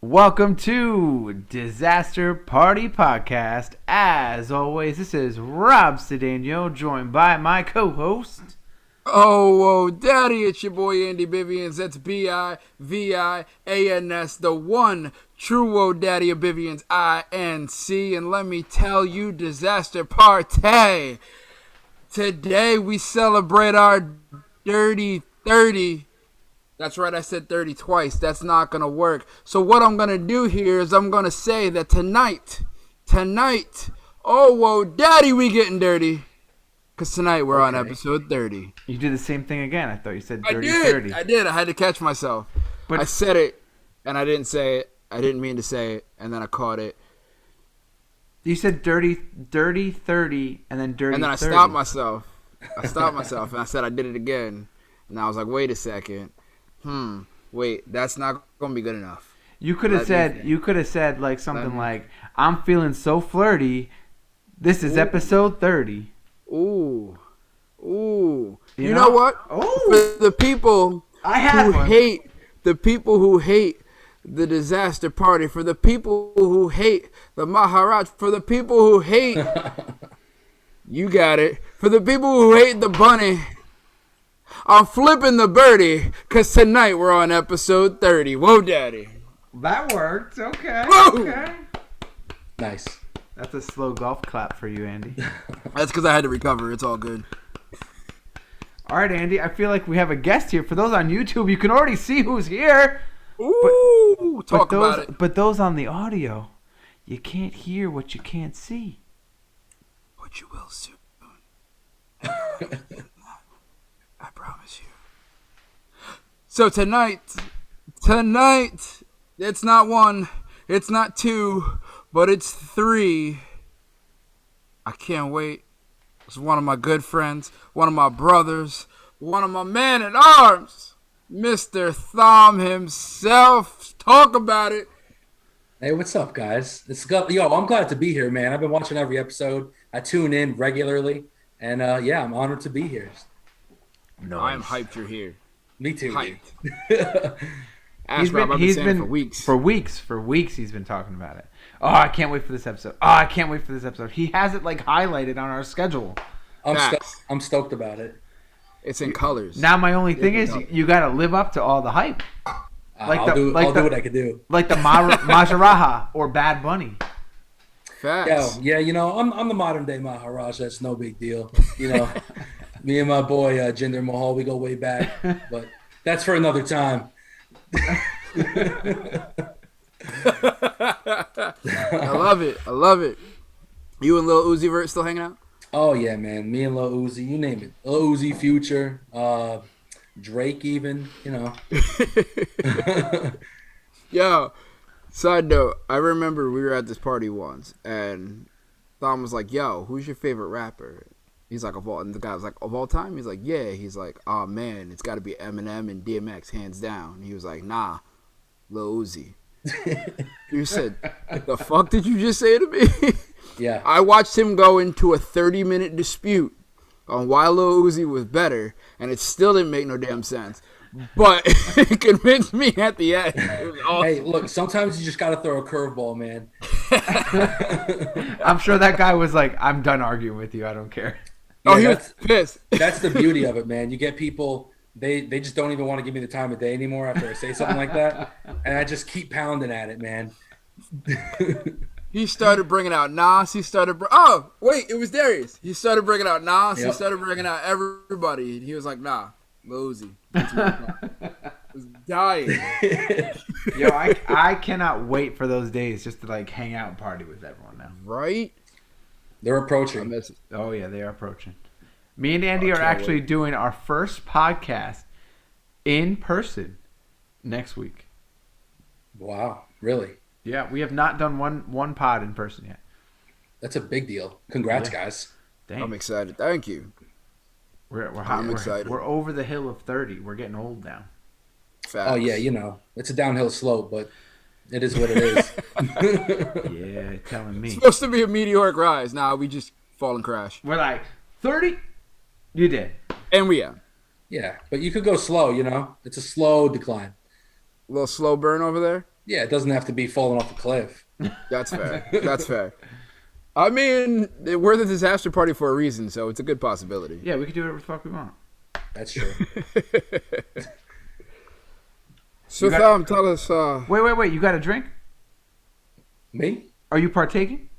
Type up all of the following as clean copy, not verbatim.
Welcome to Disaster Party Podcast. As always, this is Rob Cedeno, joined by my co-host. Oh, daddy, it's your boy Andy Bivians. That's Bivians, the one true daddy of Bivians, INC. And let me tell you, Disaster Party. Today we celebrate our dirty 30. That's right, I said 30 twice. That's not going to work. So what I'm going to do here is I'm going to say that tonight, oh, whoa, daddy, we getting dirty. Because tonight we're on episode 30. You did the same thing again. I thought you said dirty 30. I did. I had to catch myself. But I said it, and I didn't say it. I didn't mean to say it, and then I caught it. You said dirty 30, and then dirty 30. And then I stopped myself. And I said I did it again. And I was like, wait a second. Wait, that's not gonna be good enough. You could have said like something like, "I'm feeling so flirty. This is episode 30." Ooh. You know what? For the people who hate the disaster party, for the people who hate the Maharaj, for the people who hate you got it. For the people who hate the bunny, I'm flipping the birdie, because tonight we're on episode 30. Whoa, daddy. That worked. Okay. Whoa! Okay. Nice. That's a slow golf clap for you, Andy. That's because I had to recover. It's all good. All right, Andy. I feel like we have a guest here. For those on YouTube, you can already see who's here. Ooh, talk about it. But those on the audio, you can't hear what you can't see. But you will soon. I promise you. So tonight, it's not one, it's not two, but it's three. I can't wait. It's one of my good friends, one of my brothers, one of my man-at-arms, Mr. Thom himself. Talk about it. Hey, what's up, guys? I'm glad to be here, man. I've been watching every episode. I tune in regularly, and I'm honored to be here. No, I am hyped you're here. Me too. Hyped. He's been for weeks he's been talking about it. Oh, I can't wait for this episode. He has it like highlighted on our schedule. I'm stoked about it. It's in colors. Now my only thing is you got to live up to all the hype. I'll do what I can do. Like the Maharaja or Bad Bunny. Facts. Yeah, I'm the modern day Maharaj. That's no big deal. Me and my boy Jinder Mahal, we go way back, but that's for another time. I love it. You and Lil Uzi Vert still hanging out? Oh yeah, man. Me and Lil Uzi, you name it. Lil Uzi, Future, Drake, even. Yo, side note, I remember we were at this party once, and Thom was like, "Yo, who's your favorite rapper?" He's like, and the guy was like, "Of all time?" He's like, "Yeah." He's like, "Oh man, it's got to be Eminem and DMX, hands down." He was like, "Nah, Lil Uzi." You said, "The fuck did you just say to me?" Yeah. I watched him go into a 30-minute dispute on why Lil Uzi was better, and it still didn't make no damn sense. But it convinced me at the end. It was awesome. Hey, look, sometimes you just got to throw a curveball, man. I'm sure that guy was like, "I'm done arguing with you. I don't care." Yeah, he was pissed. That's the beauty of it, man. You get people, they just don't even want to give me the time of day anymore after I say something like that. And I just keep pounding at it, man. He started bringing out Nas. Oh, wait, it was Darius. He started bringing out Nas. Yep. He started bringing out everybody. He was like, "Nah, Lil Uzi." I was dying. Yo, I cannot wait for those days just to like hang out and party with everyone now. Right? They're approaching. Oh yeah, they are approaching. Me and Andy are actually doing our first podcast in person next week. Wow, really? Yeah, we have not done one pod in person yet. That's a big deal. Congrats, guys. Dang. I'm excited. Thank you. I'm excited. We're over the hill of 30. We're getting old now. Facts. Oh yeah, it's a downhill slope, but it is what it is. Yeah, telling me. It's supposed to be a meteoric rise. Nah, we just fall and crash. We're like 30. You did. And we are. Yeah, but you could go slow. It's a slow decline. A little slow burn over there. Yeah, it doesn't have to be falling off a cliff. That's fair. That's fair. I mean, we're the disaster party for a reason, so it's a good possibility. Yeah, we could do whatever the fuck we want. That's true. So, Thom, tell us. Wait. You got a drink? Me? Are you partaking?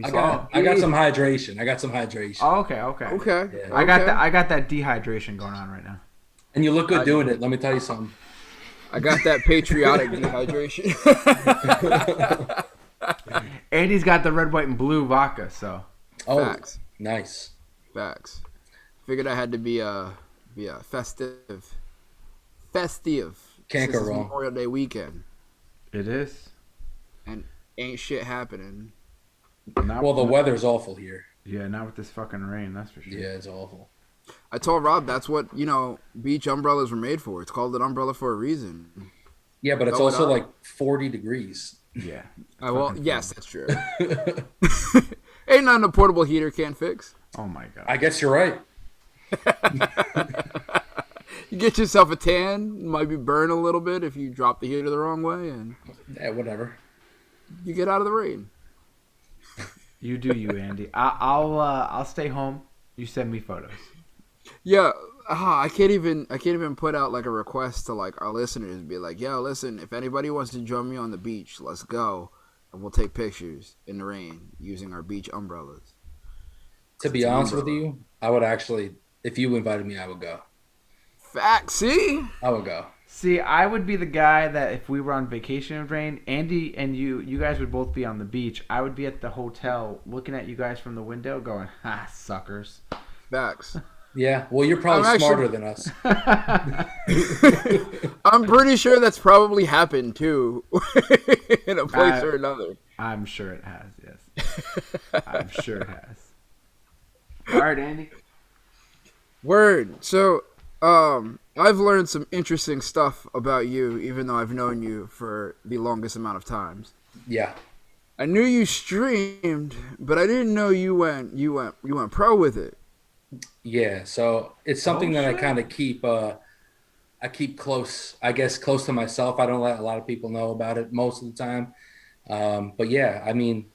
I got some hydration. Oh, okay. Okay. I got that dehydration going on right now. And you look good doing it. Let me tell you something. I got that patriotic dehydration. Andy's got the red, white, and blue vodka. So. Oh, Facts. Nice. Facts. Figured I had to be festive. Can't go wrong. Memorial Day weekend. It is. And ain't shit happening. Well, the weather's awful here. Yeah, not with this fucking rain, that's for sure. Yeah, it's awful. I told Rob that's what, beach umbrellas were made for. It's called an umbrella for a reason. Yeah, but it's also like 40 degrees. Yeah. Well, yes, that's true. Ain't nothing a portable heater can't fix. Oh my god. I guess you're right. You get yourself a tan, might be burn a little bit if you drop the heater the wrong way, and Yeah, whatever. you get out of the rain. You do you, Andy. I'll stay home. You send me photos. Yeah, I can't even put out like a request to like our listeners and be like, yo, listen, if anybody wants to join me on the beach, let's go, and we'll take pictures in the rain using our beach umbrellas. To be honest with you, I would actually, if you invited me, I would go. Fact, see? I would go. See, I would be the guy that if we were on vacation in rain, Andy and you guys would both be on the beach. I would be at the hotel looking at you guys from the window going, ha, suckers. Facts. Yeah, well, you're probably smarter than us. I'm pretty sure that's probably happened too, in a place or another. I'm sure it has, yes. I'm sure it has. All right, Andy. Word. So, I've learned some interesting stuff about you, even though I've known you for the longest amount of times. Yeah. I knew you streamed, but I didn't know you went pro with it. Yeah, so it's something that I kind of keep close, I guess, close to myself. I don't let a lot of people know about it most of the time. But yeah, I mean,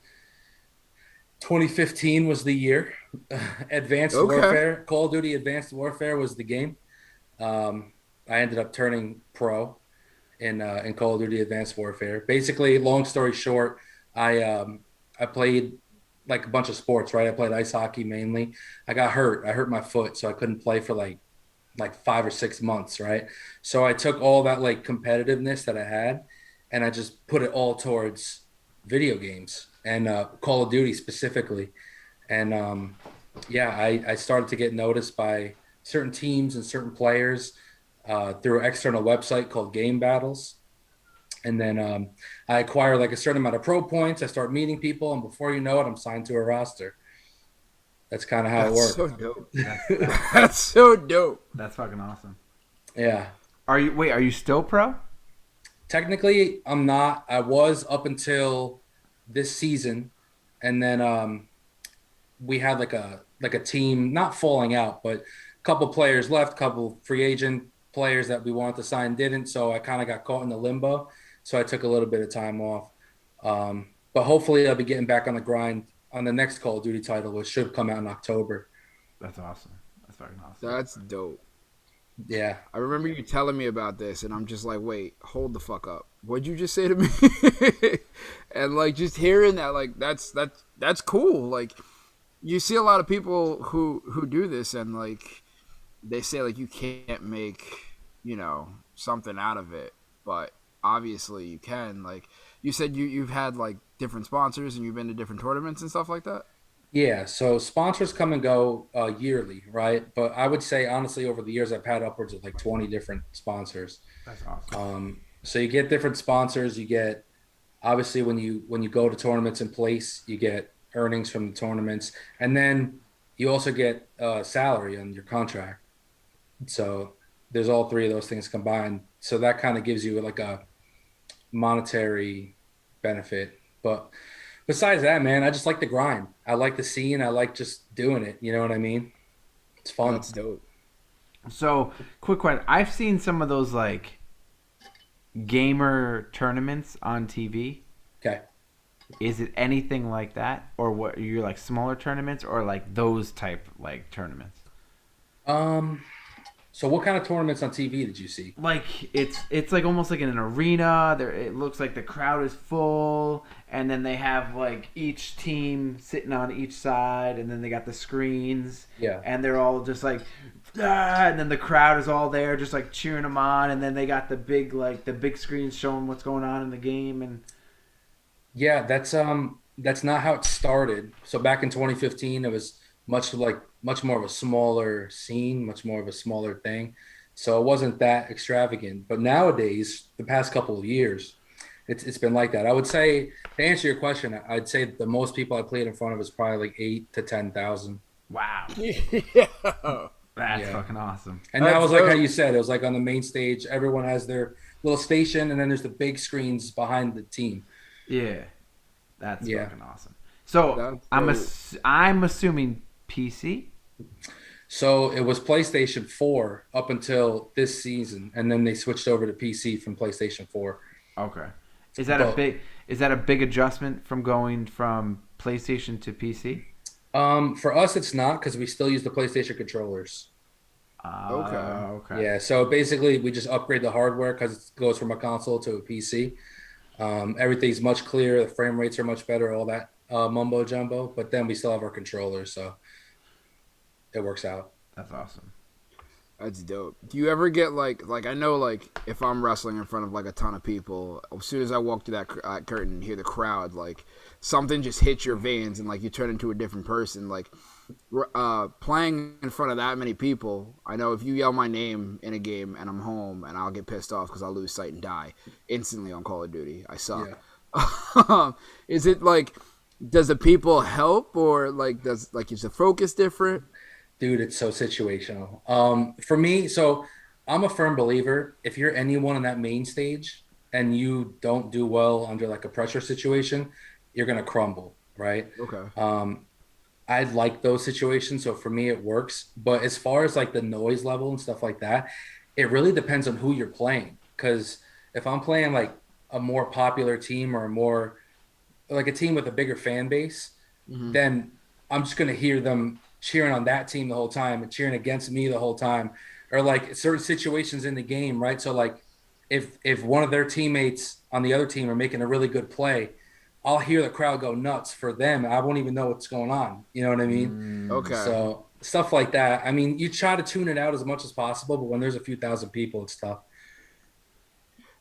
2015 was the year. Advanced Warfare, Call of Duty Advanced Warfare was the game. I ended up turning pro in Call of Duty Advanced Warfare. Basically, long story short, I played like a bunch of sports, right? I played ice hockey mainly. I got hurt. I hurt my foot, so I couldn't play for like 5 or 6 months, right? So I took all that like competitiveness that I had, and I just put it all towards video games and Call of Duty specifically. And I started to get noticed by certain teams and certain players through an external website called Game Battles. And then I acquire like a certain amount of pro points. I start meeting people, and before you know it, I'm signed to a roster. That's kind of how it works. So dope. That's so dope. That's fucking awesome. Yeah. Are you still pro? Technically, I'm not. I was up until this season, and then we had like a team not falling out, but a couple players left, couple free agent players that we wanted to sign didn't. So I kind of got caught in the limbo. So I took a little bit of time off. But hopefully I'll be getting back on the grind on the next Call of Duty title, which should come out in October. That's awesome. That's fucking awesome. That's dope. Yeah. I remember you telling me about this, and I'm just like, wait, hold the fuck up. What'd you just say to me? And like just hearing that, like that's cool. Like you see a lot of people who do this, and like they say like you can't make, something out of it, but obviously you can. Like you said, you've had like different sponsors and you've been to different tournaments and stuff like that. Yeah, so sponsors come and go yearly, right? But I would say honestly, over the years, I've had upwards of like 20 different sponsors. That's awesome. So you get different sponsors. You get obviously when you go to tournaments and place, you get earnings from the tournaments, and then you also get salary on your contract. So there's all three of those things combined. So that kind of gives you like a monetary benefit. But besides that, man, I just like the grind. I like the scene. I like just doing it. You know what I mean? It's fun. That's dope. So, quick question. I've seen some of those like gamer tournaments on TV. Okay. Is it anything like that, or what? You're like smaller tournaments, or like those type like tournaments? Um. So what kind of tournaments on TV did you see? Like it's like almost like in an arena. There, it looks like the crowd is full, and then they have like each team sitting on each side, and then they got the screens, Yeah. and they're all just like, ah, and then the crowd is all there, just like cheering them on, and then they got the big screens showing what's going on in the game, and Yeah, that's not how it started. So back in 2015, it was much more of a smaller scene, much more of a smaller thing. So it wasn't that extravagant. But nowadays, the past couple of years, it's been like that. I would say to answer your question, I'd say the most people I played in front of is probably like 8 to 10,000. wow, Yeah. that's Yeah. fucking awesome. And that was like how you said, it was like on the main stage, everyone has their little station, and then there's the big screens behind the team. Yeah, that's Yeah. fucking awesome. So That's I'm assuming PC. So it was PlayStation 4 up until this season, and then they switched over to PC from PlayStation 4. Okay. But Is that a big adjustment from going from PlayStation to PC? for us, it's not because we still use the PlayStation controllers. Okay. Yeah, so basically we just upgrade the hardware because it goes from a console to a PC. Everything's much clearer, the frame rates are much better, all that mumbo jumbo. But then we still have our controllers, so it works out. That's awesome. That's dope. Do you ever get like I know like if I'm wrestling in front of like a ton of people, as soon as I walk through that curtain and hear the crowd, like something just hits your veins and like you turn into a different person. Like playing in front of that many people, I know if you yell my name in a game and I'm home and I'll get pissed off because I'll lose sight and die instantly on Call of Duty. I suck. Yeah. Is it like does the people help or like does like is the focus different? Dude, it's so situational. For me, so I'm a firm believer. If you're anyone on that main stage and you don't do well under like a pressure situation, you're gonna crumble, right? Okay. I like those situations, so for me it works. But as far as like the noise level and stuff like that, it really depends on who you're playing. Because if I'm playing like a more popular team or a more like a team with a bigger fan base, then I'm just gonna hear them cheering on that team the whole time and cheering against me the whole time, or like certain situations in the game, right? So like if one of their teammates on the other team are making a really good play, I'll hear the crowd go nuts for them. I won't even know what's going on. You know what I mean? Okay. So stuff like that. I mean, you try to tune it out as much as possible, but when there's a few thousand people, it's tough.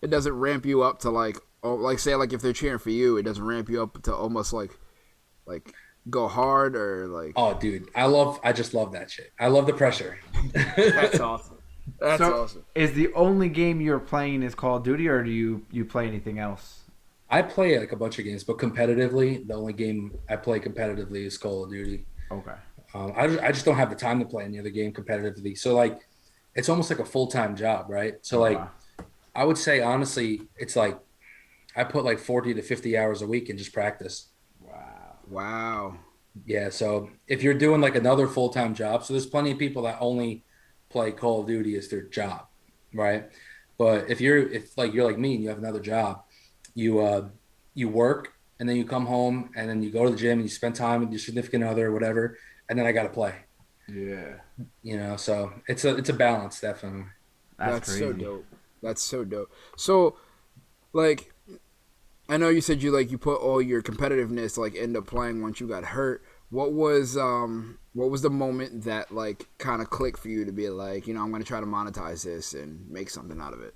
It doesn't ramp you up to like like say like if they're cheering for you, it doesn't ramp you up to almost like go hard or like Oh, dude, I just love that shit. I love the pressure. that's awesome. That's awesome. Is the only game you're playing is Call of Duty, or do you play anything else? I play like a bunch of games, but competitively, the only game I play competitively is Call of Duty. Okay. I just don't have the time to play any other game competitively. So like, it's almost like a full-time job, right? So like, Wow. I would say honestly, it's like I put like 40 to 50 hours a week in just practice. Wow. Yeah. So if you're doing like another full-time job, so there's plenty of people that only play Call of Duty as their job, right? But if like you're like me and you have another job, you work and then you come home and then you go to the gym and you spend time with your significant other or whatever, and then I got to play. Yeah. You know, so it's a balance, definitely. That's so crazy. dope. That's so dope. So like I know you said you put all your competitiveness like end up playing once you got hurt. What was the moment that like kind of clicked for you to be like, you know, I'm going to try to monetize this and make something out of it?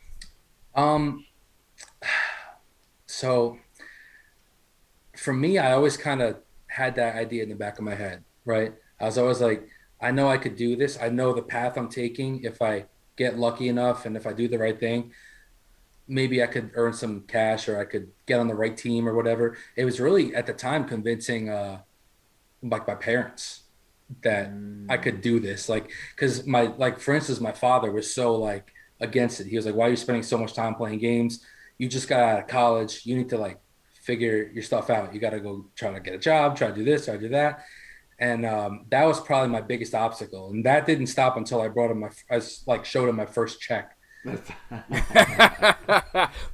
Um, so for me, I always kind of had that idea in the back of my head, right? I was always like, I know I could do this. I know the path I'm taking. If I get lucky enough and if I do the right thing, maybe I could earn some cash or I could get on the right team or whatever. It was really at the time convincing like my parents that I could do this. Like, cause for instance, my father was so like against it. He was like, why are you spending so much time playing games? You just got out of college. You need to like figure your stuff out. You got to go try to get a job, try to do this, try to do that. And that was probably my biggest obstacle. And that didn't stop until I brought him I like showed him my first check.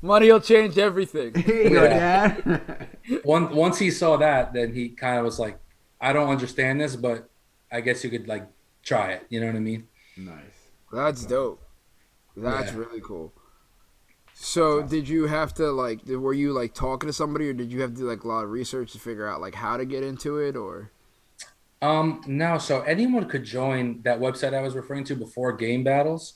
Money will change everything. Here you go, Yeah. Dad. Once he saw that, then he kind of was like, I don't understand this, but I guess you could like try it. You know what I mean? Nice. That's dope. That's Yeah. really cool. That's So awesome. did you have to like? Were you like talking to somebody, or did you have to do like a lot of research to figure out like how to get into it, or? No, so anyone could join that website I was referring to before game battles.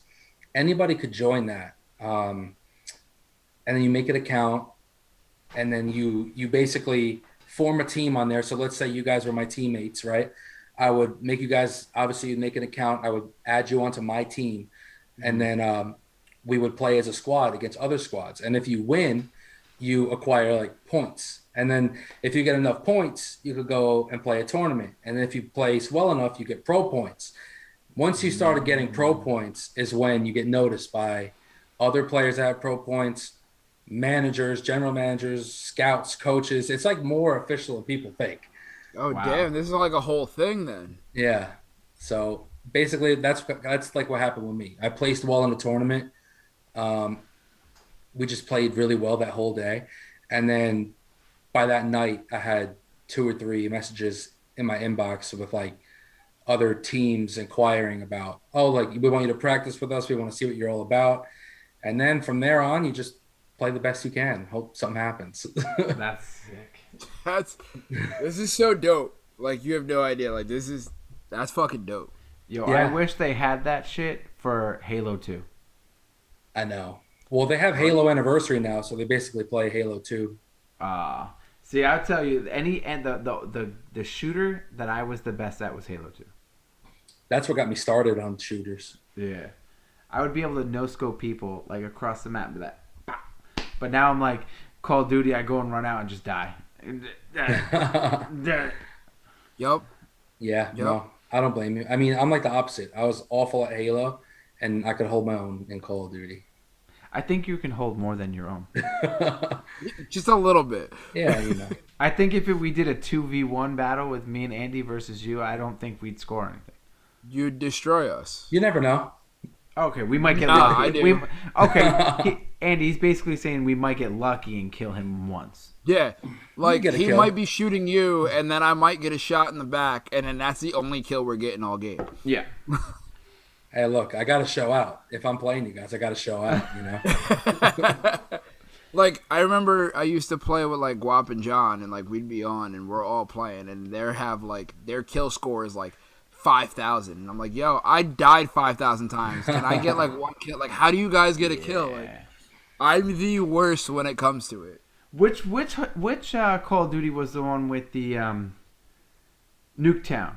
Anybody could join that. And then you make an account and then you basically form a team on there. So let's say you guys were my teammates, right? I would make you guys obviously make an account. I would add you onto my team, and then we would play as a squad against other squads. And if you win, you acquire like points. And then if you get enough points, you could go and play a tournament. And if you place well enough, you get pro points. Once you started getting pro points is when you get noticed by other players that have pro points, managers, general managers, scouts, coaches. It's like more official than people think. Oh Wow. damn! This is like a whole thing then. Yeah. So basically, that's like what happened with me. I placed well in the tournament. Um, we just played really well that whole day, and then by that night, I had 2 or 3 messages in my inbox with like other teams inquiring about, oh, like we want you to practice with us. We want to see what you're all about. And then from there on, you just play the best you can. Hope something happens. That's sick. This is so dope. Like you have no idea. Like that's fucking dope. Yo, I Yeah. wish they had that shit for Halo 2. I know. Well, they have Halo Anniversary now, so they basically play Halo 2. See, I'll tell you, the shooter that I was the best at was Halo 2. That's what got me started on shooters. Yeah. I would be able to no-scope people, like, across the map with that. But now I'm like, Call of Duty, I go and run out and just die. Yup. Yeah, Yep. no, I don't blame you. I mean, I'm like the opposite. I was awful at Halo, and I could hold my own in Call of Duty. I think you can hold more than your own. Just a little bit. Yeah, you know. I think if we did a 2v1 battle with me and Andy versus you, I don't think we'd score anything. You'd destroy us. You never know. Okay, we might get Nah, lucky. I do. Andy's basically saying we might get lucky and kill him once. Yeah. Like get a he kill. might be shooting you, and then I might get a shot in the back, and then that's the only kill we're getting all game. Yeah. Hey, look, I got to show out. If I'm playing you guys, I got to show out, you know? Like I remember I used to play with like Guap and John, and like we'd be on, and we're all playing, and their kill score is like 5,000, and I'm like, yo, I died 5,000 times. Can I get like one kill? Like, how do you guys get a kill? Like, I'm the worst when it comes to it. Which Call of Duty was the one with the Nuketown?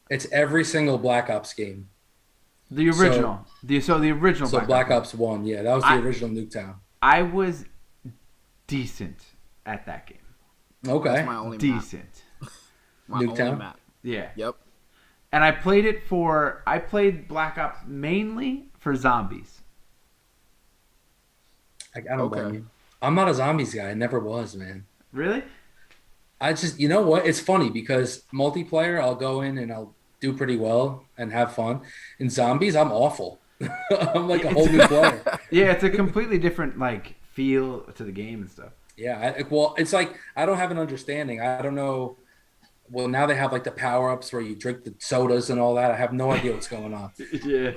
It's every single Black Ops game. The original. The original. So Black Ops 1, yeah, that was the original Nuketown. I was decent at that game. Okay. That's my only map. Decent. My only Nuketown? map. Yeah. Yep. And I played Black Ops mainly for zombies. I don't Okay. blame you. I'm not a zombies guy. I never was, man. Really? I just, you know what? It's funny because multiplayer, I'll go in and I'll do pretty well and have fun. In zombies, I'm awful. I'm like a whole new player. Yeah, it's a completely different like feel to the game and stuff. Yeah. Well, it's like I don't have an understanding. I don't know. Well, now they have like the power ups where you drink the sodas and all that. I have no idea what's going on. Yes.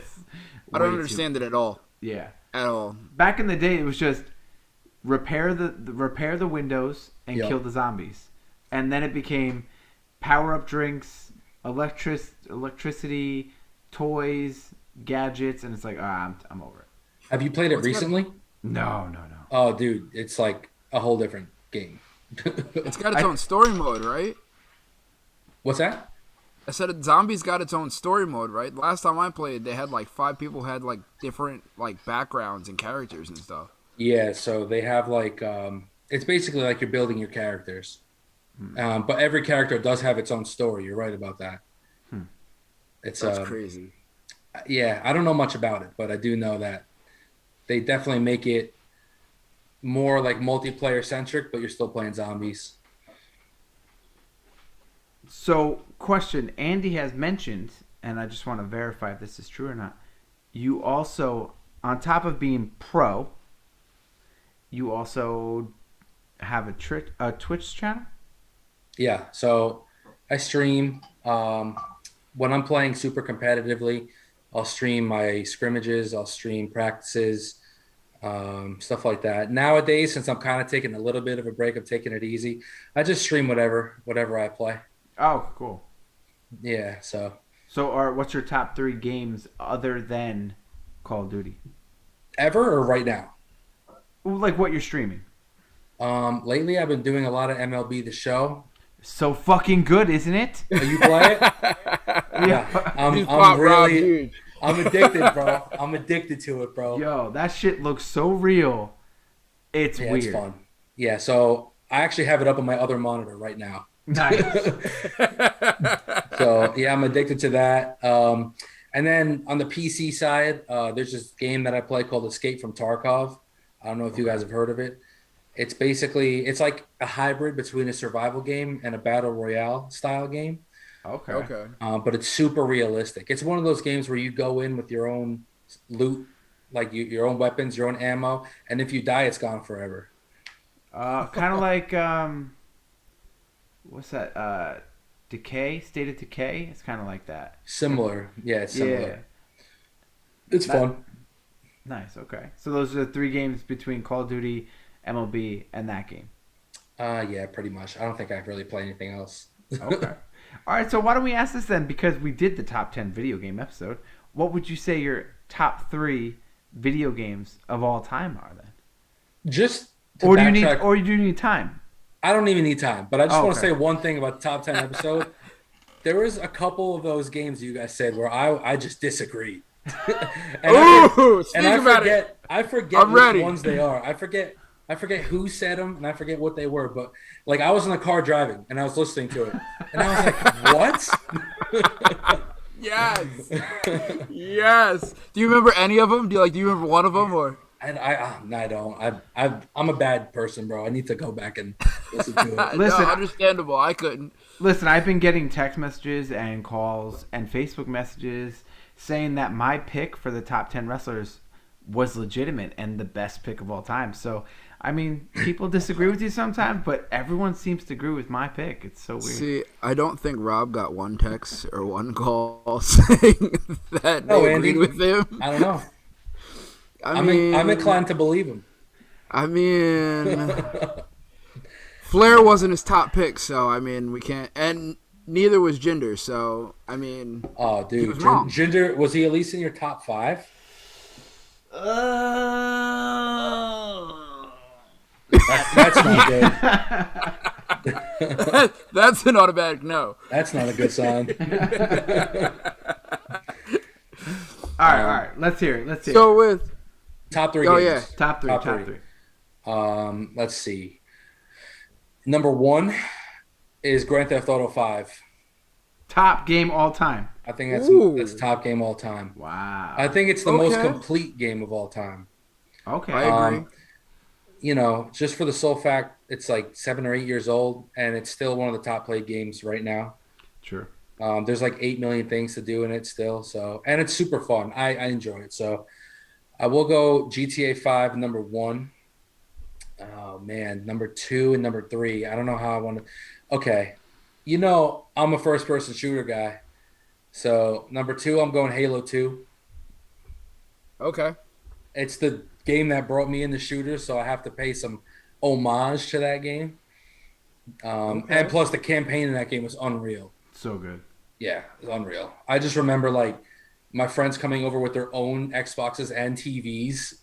I don't understand it at all. Yeah. At all. Back in the day, it was just repair the windows and Yep. kill the zombies, and then it became power up drinks, electricity, toys, gadgets, and it's like I'm over it. Have you played it What's recently? No. Oh, dude, it's like a whole different game. It's got its own story mode, right? What's that? I said Zombies got its own story mode, right? Last time I played, they had like 5 people had like different like backgrounds and characters and stuff. Yeah, so they have like it's basically like you're building your characters, but every character does have its own story. You're right about that. It's That's crazy. yeah, I don't know much about it, but I do know that they definitely make it more like multiplayer centric, but you're still playing zombies. So, question: Andy has mentioned, and I just want to verify if this is true or not. You also, on top of being pro, you also have a Twitch channel? Yeah, so I stream. When I'm playing super competitively, I'll stream my scrimmages, I'll stream practices, stuff like that. Nowadays, since I'm kind of taking a little bit of a break, I'm taking it easy. I just stream whatever I play. Oh, cool. Yeah, so So, what's your top three games other than Call of Duty? ever or right now? Like what you're streaming? Lately I've been doing a lot of MLB The Show. So fucking good, isn't it? You play it? Yeah, I'm really, I'm addicted, bro. I'm addicted to it, bro. Yo, that shit looks so real. It's weird. It's fun. Yeah, so I actually have it up on my other monitor right now. Nice. So yeah, I'm addicted to that. And then on the PC side, there's this game that I play called Escape from Tarkov. I don't know if you guys have heard of it. It's like a hybrid between a survival game and a battle royale style game. Okay. But it's super realistic. It's one of those games where you go in with your own loot, like your own weapons, your own ammo, and if you die, it's gone forever. Kind of like what's that? Decay, State of Decay. It's kind of like that. Similar, yeah, it's similar. Yeah. It's fun. Nice. Okay. So those are the three games between Call of Duty, MLB, and that game. Yeah, pretty much. I don't think I really play anything else. Okay. All right. So why don't we ask this then? Because we did the top 10 video game episode. What would you say your top three video games of all time are then? Just or do you need time? I don't even need time, but I just want to okay. say one thing about the top 10 episode. There was a couple of those games you guys said where I just disagreed. I forget which ones they are. I forget who said them and I forget what they were. But like I was in the car driving and I was listening to it and I was like, what? Yes. Do you remember any of them? Do you remember one of them or? I don't. I'm a bad person, bro. I need to go back and listen to it. Listen, no, understandable. I couldn't. Listen, I've been getting text messages and calls and Facebook messages saying that my pick for the top 10 wrestlers was legitimate and the best pick of all time. So, I mean, people disagree with you sometimes, but everyone seems to agree with my pick. It's so weird. See, I don't think Rob got one text or one call saying that they agreed with him. I don't know. I'm inclined to believe him. I mean, Flair wasn't his top pick, so I mean we can't, and neither was Jinder. So I mean, oh dude, he was wrong. Jinder, was he at least in your top 5? That's not good. That's an automatic no. That's not a good sign. All right. Let's hear it. So with top 3 games. Yeah. Top three. Let's see. Number 1 is Grand Theft Auto 5. Top game all time. I think that's top game all time. Wow. I think it's the most complete game of all time. Okay. I agree. Just for the sole fact, it's like 7 or 8 years old, and it's still one of the top played games right now. Sure. There's like 8 million things to do in it still. So, and it's super fun. I enjoy it. So I will go GTA 5 number 1. Oh man, number 2 and number 3. I don't know how I want to. Okay, I'm a first-person shooter guy. So number 2, I'm going Halo 2. Okay. It's the game that brought me into shooters, so I have to pay some homage to that game. And plus, the campaign in that game was unreal. So good. Yeah, it was unreal. I just remember like my friends coming over with their own Xboxes and TVs.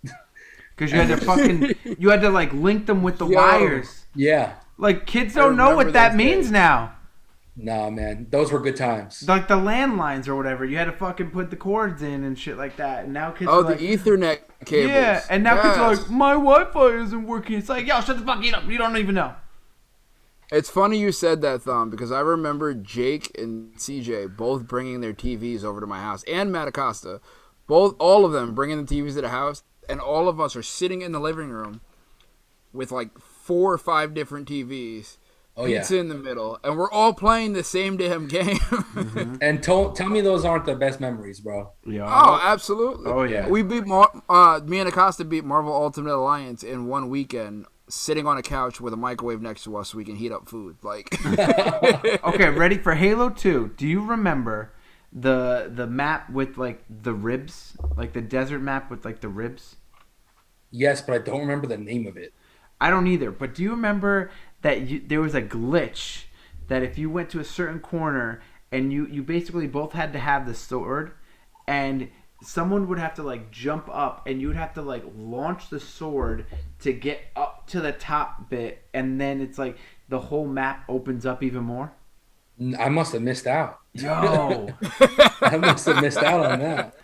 Because you had to like link them with the wires. Yeah. Like kids don't know what that means now. Nah, man, those were good times. Like the landlines or whatever, you had to fucking put the cords in and shit like that. And now kids are the like, Ethernet cables. Yeah, and now kids are like, my Wi-Fi isn't working. It's like, yo, shut the fuck up. You don't even know. It's funny you said that, Thom, because I remember Jake and CJ both bringing their TVs over to my house, and Matt Acosta, all of them bringing the TVs to the house, and all of us are sitting in the living room with like 4 or 5 different TVs, Oh yeah. pizza in the middle, and we're all playing the same damn game. Mm-hmm. And tell me those aren't the best memories, bro. Oh, Yo. absolutely. Oh yeah. Yeah. We beat me and Acosta beat Marvel Ultimate Alliance in one weekend, sitting on a couch with a microwave next to us so we can heat up food. Like, Okay, ready for Halo 2. Do you remember the map with like the ribs? Like the desert map with like the ribs? Yes, but I don't remember the name of it. I don't either, but do you remember that there was a glitch that if you went to a certain corner and you basically both had to have the sword and someone would have to like jump up and you would have to like launch the sword to get up to the top bit and then it's like the whole map opens up even more? I must have missed out. Yo. I must have missed out on that.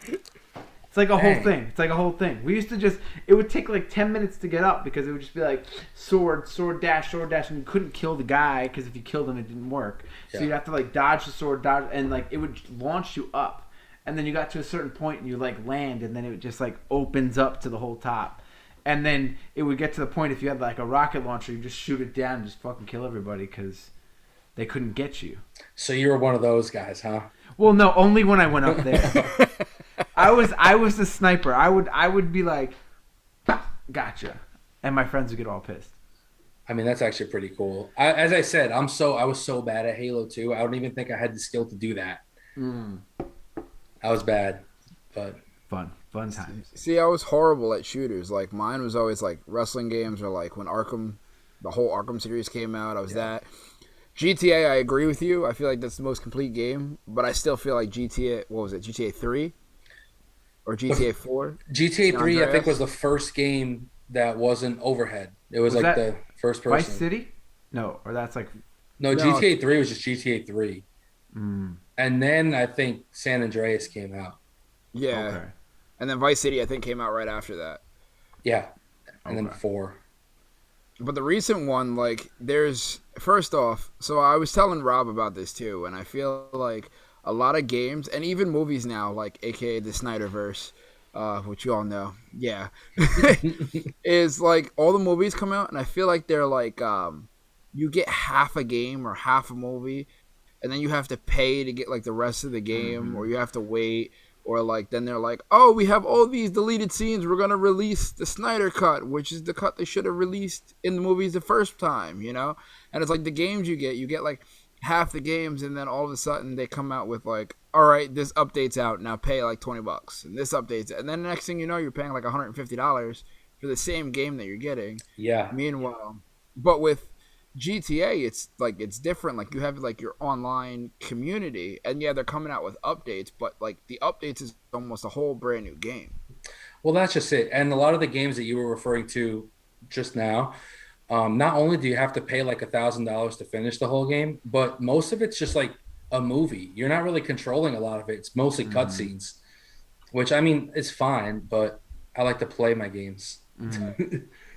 It's like a Dang. whole thing. It's like a whole thing. We used to just, it would take like 10 minutes to get up because it would just be like sword, dash, and you couldn't kill the guy because if you killed him, it didn't work. So Yeah. you'd have to like dodge the sword, and like it would launch you up. And then you got to a certain point and you like land and then it just like opens up to the whole top. And then it would get to the point if you had like a rocket launcher, you just shoot it down and just fucking kill everybody because they couldn't get you. So you were one of those guys, huh? Well, no, only when I went up there. I was the sniper. I would be like, "Bah, gotcha," and my friends would get all pissed. I mean, that's actually pretty cool. As I said, I was so bad at Halo 2. I don't even think I had the skill to do that. I was bad, but Fun times. see, I was horrible at shooters. Like, mine was always like wrestling games or like when the whole Arkham series came out, I was that. GTA, I agree with you. I feel like that's the most complete game, but I still feel like GTA 3 or GTA 4? GTA 3, I think, Andreas? was the first game that wasn't overhead. It was Was like that the first person. Vice City? No, or that's like No, No. GTA 3 was just GTA 3. And then I think San Andreas came out. Yeah. okay. And then Vice City, I think, came out right after that. Yeah. And then Okay. 4. But the recent one, like, first off, so I was telling Rob about this too, and I feel like a lot of games, and even movies now, like, aka the Snyderverse, which you all know, yeah, is like all the movies come out, and I feel like they're like, you get half a game or half a movie, and then you have to pay to get like the rest of the game, or you have to wait. Or like then they're like, oh, we have all these deleted scenes. We're gonna release the Snyder cut, which is the cut they should have released in the movies the first time, you know. And it's like the games you get like half the games, and then all of a sudden they come out with like, all right, this update's out now, pay like $20, and this update's, and then the next thing you know, you're paying like $150 for the same game that you're getting. Yeah. Meanwhile, but with GTA, it's different. Like you have like your online community, and yeah, they're coming out with updates, but like the updates is almost a whole brand new game. Well, that's just it. And a lot of the games that you were referring to just now, not only do you have to pay like $1,000 to finish the whole game, but most of it's just like a movie. You're not really controlling a lot of it. It's mostly cutscenes, which I mean, it's fine, but I like to play my games.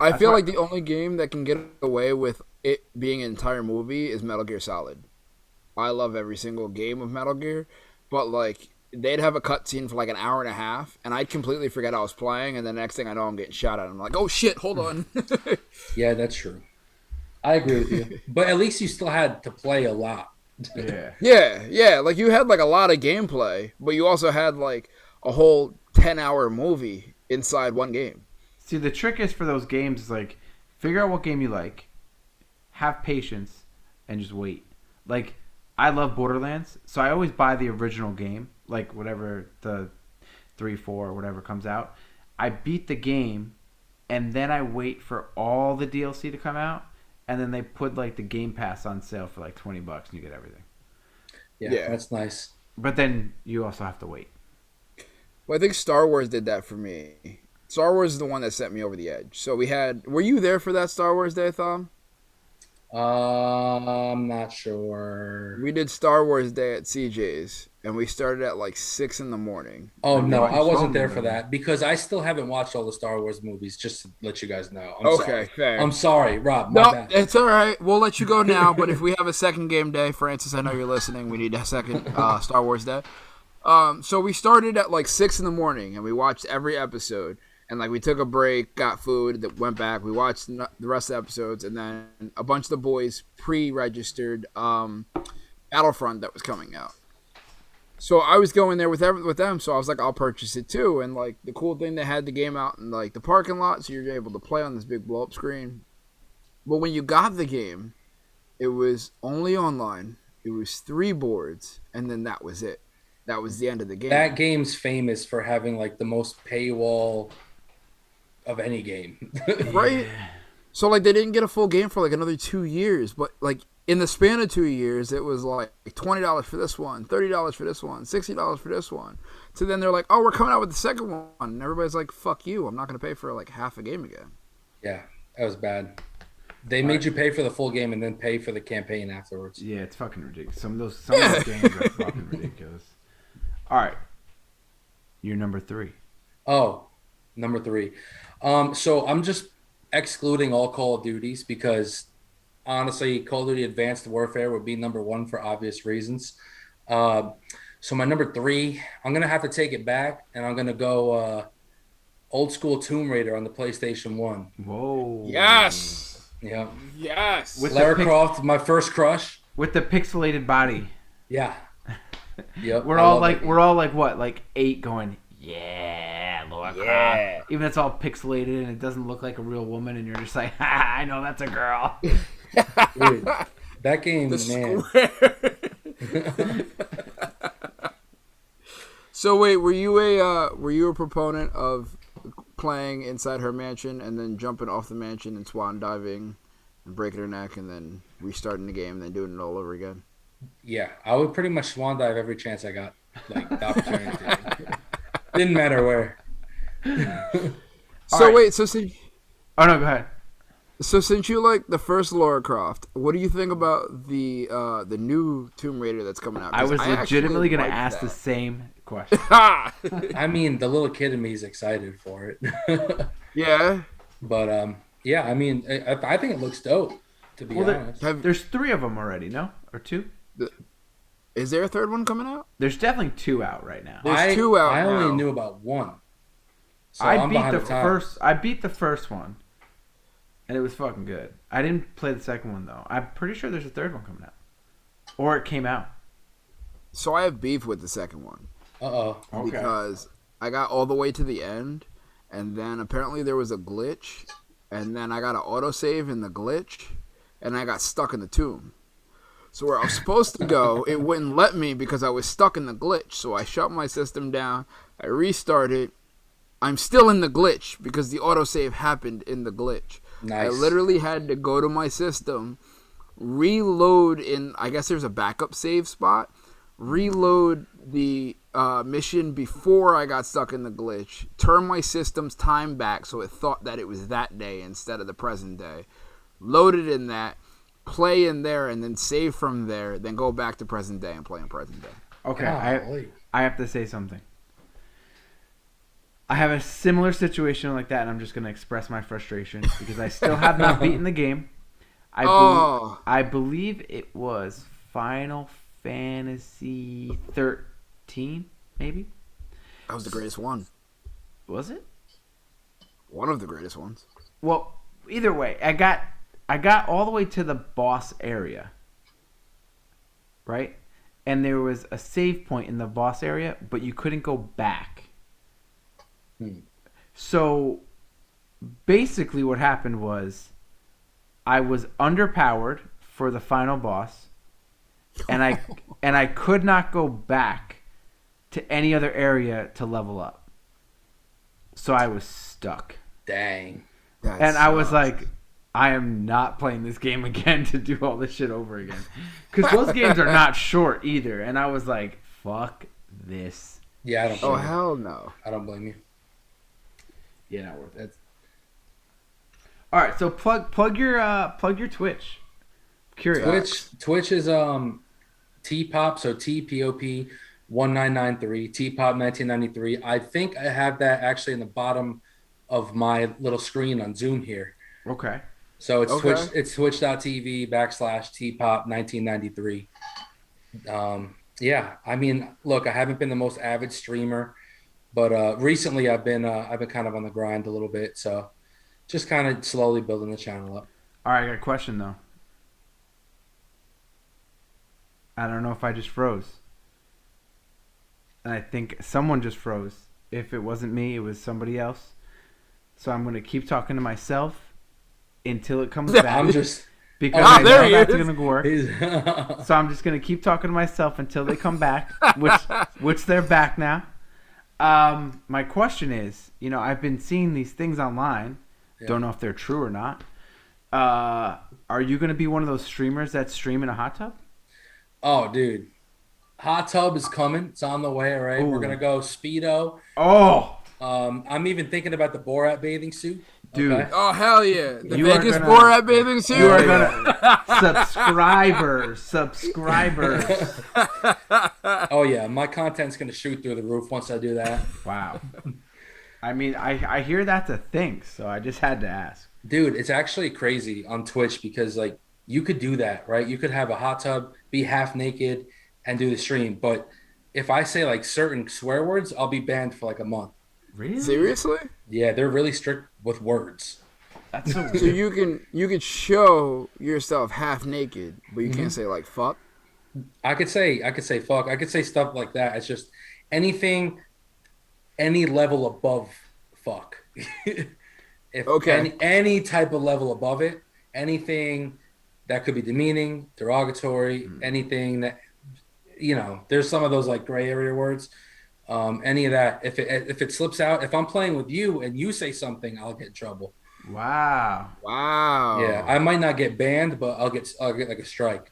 I feel like the only game that can get away with it being an entire movie is Metal Gear Solid. I love every single game of Metal Gear, but like they'd have a cutscene for like an hour and a half, and I'd completely forget I was playing, and the next thing I know, I'm getting shot at. I'm like, oh shit, hold on. Yeah, that's true. I agree with you. But at least you still had to play a lot. Yeah. yeah. Like you had like a lot of gameplay, but you also had like a whole 10-hour movie inside one game. See, the trick is for those games is like figure out what game you like, have patience, and just wait. Like I love Borderlands, so I always buy the original game, like whatever the 3, 4, or whatever comes out. I beat the game, and then I wait for all the DLC to come out, and then they put like the Game Pass on sale for like $20, and you get everything. Yeah, that's nice. But then you also have to wait. Well, I think Star Wars did that for me. Star Wars is the one that sent me over the edge. So were you there for that Star Wars Day, Thom? I'm not sure. We did Star Wars Day at CJ's, and we started at like 6 in the morning. Oh no, I I wasn't saw there them. for that because I still haven't watched all the Star Wars movies. Just to let you guys know. I'm Okay, sorry. fair. I'm sorry, Rob. My No, bad. it's all right. We'll let you go now. But if we have a second game day, Francis, I know you're listening. We need a second Star Wars Day. So we started at like 6 in the morning, and we watched every episode. And like we took a break, got food, that went back. We watched the rest of the episodes, and then a bunch of the boys pre-registered Battlefront that was coming out. So I was going there with them. So I was like, I'll purchase it too. And like the cool thing, they had the game out in like the parking lot, so you're able to play on this big blow up screen. But when you got the game, it was only online. It was 3 boards, and then that was it. That was the end of the game. That game's famous for having like the most paywall of any game. Right? So like they didn't get a full game for like another 2 years, but like in the span of 2 years, it was like $20 for this one, $30 for this one, $60 for this one. So then they're like, "Oh, we're coming out with the second one," and everybody's like, "Fuck you! I'm not going to pay for like half a game again." Yeah, that was bad. They made you pay for the full game and then pay for the campaign afterwards. Yeah, it's fucking ridiculous. Some of those games are fucking ridiculous. All right, you're number 3. Oh, number 3. So I'm just excluding all Call of Duties because honestly, Call of Duty Advanced Warfare would be number 1 for obvious reasons. So my number 3, I'm gonna have to take it back, and I'm gonna go old school Tomb Raider on the PlayStation 1. Whoa. Yes. Yeah. Yes. With Lara Croft, my first crush. With the pixelated body. Yeah. Yep. We're all like what? Like 8 going, yeah, Lara Croft. Even it's all pixelated and it doesn't look like a real woman, and you're just like, ha, I know that's a girl. Dude, that game, man. So wait, were you a proponent of playing inside her mansion and then jumping off the mansion and swan diving and breaking her neck and then restarting the game and then doing it all over again? Yeah, I would pretty much swan dive every chance I got, like the opportunity to. Didn't matter where. So right. wait, so since Oh no, go ahead. So since you like the first Lara Croft, what do you think about the new Tomb Raider that's coming out? I was legitimately going to ask the same question. I mean, the little kid in me is excited for it. Yeah. But yeah, I mean, I think it looks dope. To be honest, There's 3 of them already, no? Or 2? Is there a third one coming out? There's definitely 2 out right now. There's 2 out. I only now. knew about 1. So I beat the first one, and it was fucking good. I didn't play the second one though. I'm pretty sure there's a third one coming out, or it came out. So I have beef with the second one. Okay. Because I got all the way to the end, and then apparently there was a glitch, and then I got an autosave in the glitch, and I got stuck in the tomb. So where I was supposed to go, it wouldn't let me because I was stuck in the glitch. So I shut my system down. I restarted. I'm still in the glitch because the autosave happened in the glitch. Nice. I literally had to go to my system, reload in, I guess there's a backup save spot, reload the mission before I got stuck in the glitch, turn my system's time back so it thought that it was that day instead of the present day, load it in that, play in there, and then save from there, then go back to present day and play in present day. Okay, I have to say something. I have a similar situation like that, and I'm just going to express my frustration because I still have not beaten the game. I believe it was Final Fantasy 13, maybe? That was the greatest one. Was it? One of the greatest ones. Well, either way, I got all the way to the boss area, right? And there was a save point in the boss area, but you couldn't go back. So basically what happened was I was underpowered for the final boss, and I could not go back to any other area to level up. So I was stuck. Dang. And I was like, I am not playing this game again to do all this shit over again. Because those games are not short either. And I was like, fuck this. Yeah, I don't blame you. Hell no. I don't blame you. Yeah, not worth it. All right, so plug your Twitch. Curious. Twitch is T-Pop, so TPOP 1993, T-Pop 1993. I think I have that actually in the bottom of my little screen on Zoom here. Okay. So it's twitch.tv / T-Pop 1993. Yeah, I mean, look, I haven't been the most avid streamer But recently I've been kind of on the grind a little bit, so just kind of slowly building the channel up. All right, I got a question though. I don't know if I just froze, and I think someone just froze. If it wasn't me, it was somebody else. So I'm gonna keep talking to myself until it comes back. I'm just because oh, I there know he that's is. gonna work. So I'm just gonna keep talking to myself until they come back, which they're back now. My question is, I've been seeing these things online. Yeah. Don't know if they're true or not. Are you gonna be one of those streamers that stream in a hot tub? Oh, dude, hot tub is coming. It's on the way. All right, we're Ooh. gonna go speedo. Oh, I'm even thinking about the Borat bathing suit. dude. Okay. Oh hell yeah! The You are Vegas gonna- Borat bathing suit. You are gonna subscribers. Oh yeah, my content's gonna shoot through the roof once I do that. Wow. I mean, I hear that's a thing, so I just had to ask. Dude, it's actually crazy on Twitch because like you could do that, right? You could have a hot tub, be half naked, and do the stream. But if I say like certain swear words, I'll be banned for like a month. Really? Seriously? Yeah, they're really strict with words. That's so So weird. you can show yourself half naked, but you Mm-hmm. can't say like fuck. I could say fuck, I could say stuff like that. It's just anything, any level above fuck. If Okay. any type of level above it, anything that could be demeaning, derogatory, anything that there's some of those like gray area words. Any of that, if it slips out, if I'm playing with you and you say something, I'll get in trouble. Wow. Wow. Yeah, I might not get banned, but I'll get like a strike.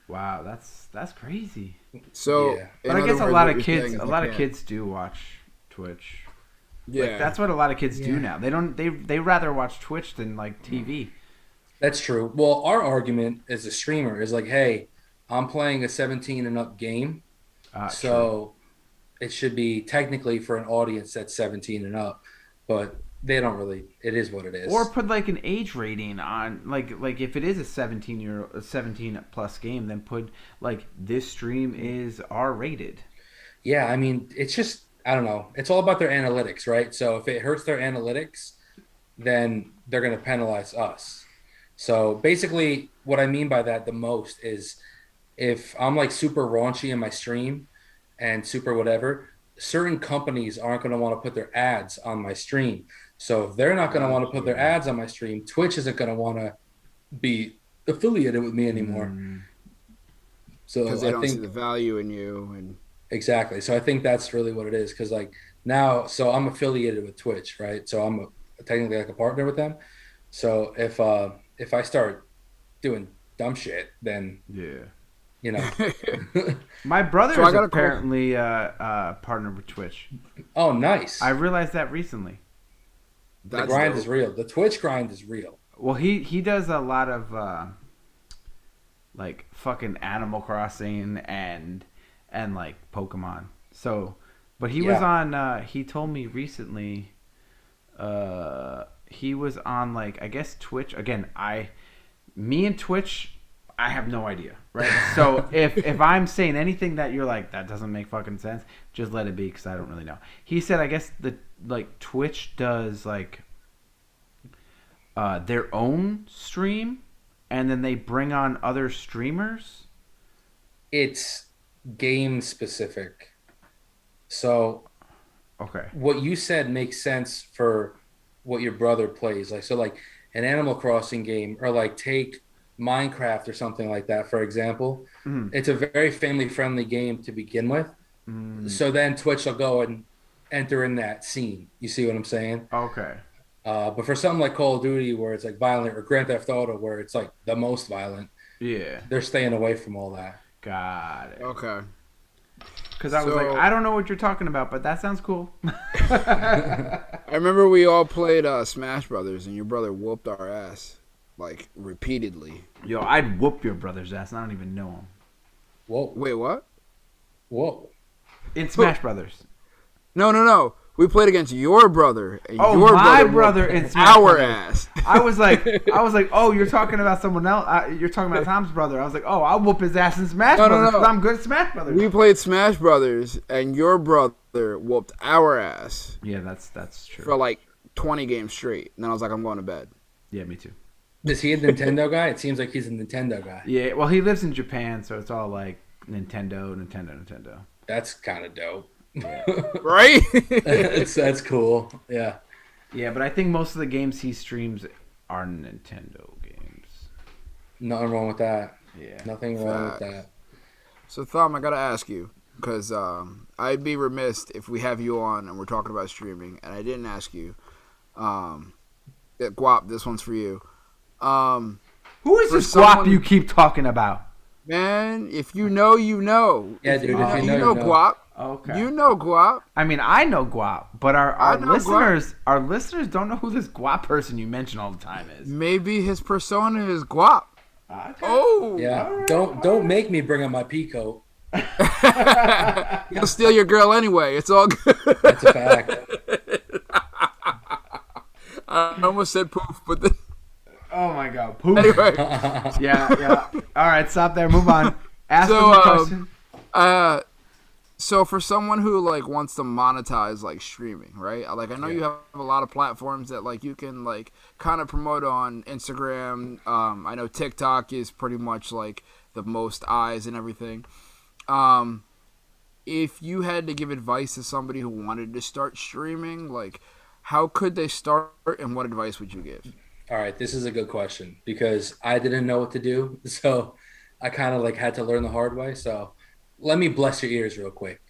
Wow, that's crazy. So, Yeah. But I in guess other a words, lot what of you're kids, saying is a you lot of can't. kids do watch Twitch. Yeah. Like, that's what a lot of kids do Yeah. now. They rather watch Twitch than like TV. That's true. Well, our argument as a streamer is like, hey, I'm playing a 17 and up game, True. so it should be technically for an audience that's 17 and up, but they don't really. It is what it is. Or put like an age rating on like if it is a 17 plus game, then put like this stream is R rated. Yeah, I mean, it's just I don't know. It's all about their analytics, right? So if it hurts their analytics, then they're going to penalize us. So basically, what I mean by that the most is if I'm like super raunchy in my stream and super whatever, certain companies aren't going to want to put their ads on my stream. So if they're not going to want to put their ads on my stream, Twitch isn't going to want to be affiliated with me anymore. So Because they I don't see think the value in you, and exactly. So I think that's really what it is. Because like now, so I'm affiliated with Twitch, right? So I'm technically like a partner with them. So if I start doing dumb shit, then Yeah. you know, My brother So I is got a apparently partnered with Twitch. oh nice. I realized that recently. The that's grind dope. is real. The Twitch grind is real. Well, he does a lot of like fucking Animal Crossing and like Pokemon. So, but he was Yeah. on. He told me recently. He was on like I guess Twitch again. Me and Twitch, I have no idea, right? So if I'm saying anything that you're like that doesn't make fucking sense, just let it be because I don't really know. He said I guess like Twitch does like their own stream, and then they bring on other streamers. It's game specific. So Okay. what you said makes sense for what your brother plays. Like so like an Animal Crossing game or like take Minecraft or something like that, for example. Mhm. It's a very family friendly game to begin with. So then Twitch will go and enter in that scene. You see what I'm saying? Okay. But for something like Call of Duty where it's like violent or Grand Theft Auto where it's like the most violent, Yeah. they're staying away from all that. Got it. Okay. Because I was So- like, I don't know what you're talking about, but that sounds cool. I remember we all played Smash Brothers, and your brother whooped our ass like repeatedly. Yo, I'd whoop your brother's ass, and I don't even know him. Whoa, Wait, what? whoa. In Smash Brothers. No. We played against your brother, and Oh, your my brother brother in Smash our Brothers. ass. I was like, oh, you're talking about someone else. You're talking about Tom's brother. I was like, oh, I'll whoop his ass in Smash Brothers because I'm good at Smash Brothers. We played Smash Brothers, and your brother whooped our ass. Yeah, that's true. For like 20 games straight. And then I was like, I'm going to bed. Yeah, me too. Is he a Nintendo guy? It seems like he's a Nintendo guy. Yeah, well, he lives in Japan, so it's all like Nintendo. That's kind of dope. Yeah. Right? That's cool. Yeah. Yeah, but I think most of the games he streams are Nintendo games. Nothing wrong with that. Yeah. Nothing wrong with that. So, Thom, I got to ask you, because I'd be remiss if we have you on and we're talking about streaming, and I didn't ask you. Guap, this one's for you. Who is this Guap you keep talking about? Man, if you know, you know. Yeah, dude. If you know Guap. Okay. You know Guap. I mean, I know Guap, but our listeners don't know who this Guap person you mention all the time is. Maybe his persona is Guap. Okay. Oh, yeah. Right, don't make me bring up my peacoat. He'll steal your girl anyway. It's all good. That's a fact. I almost said poof, but oh my god, poof. Anyway. yeah. All right, stop there. Move on. Ask him the question. So for someone who like wants to monetize like streaming, right? Like I know you have a lot of platforms that like you can like kind of promote on Instagram. I know TikTok is pretty much like the most eyes and everything. If you had to give advice to somebody who wanted to start streaming, like how could they start and what advice would you give? All right, this is a good question because I didn't know what to do. So I kind of like had to learn the hard way. So let me bless your ears real quick.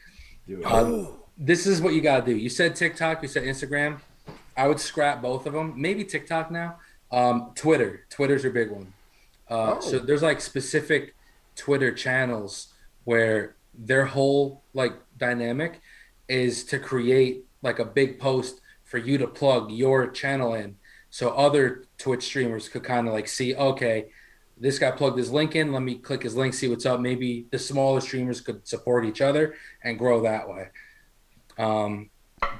This is what you got to do. You said TikTok, you said Instagram. I would scrap both of them. Maybe TikTok now. Twitter's a big one. So there's like specific Twitter channels where their whole like dynamic is to create like a big post for you to plug your channel in. So other Twitch streamers could kind of like see, okay, this guy plugged his link in. Let me click his link, see what's up. Maybe the smaller streamers could support each other and grow that way.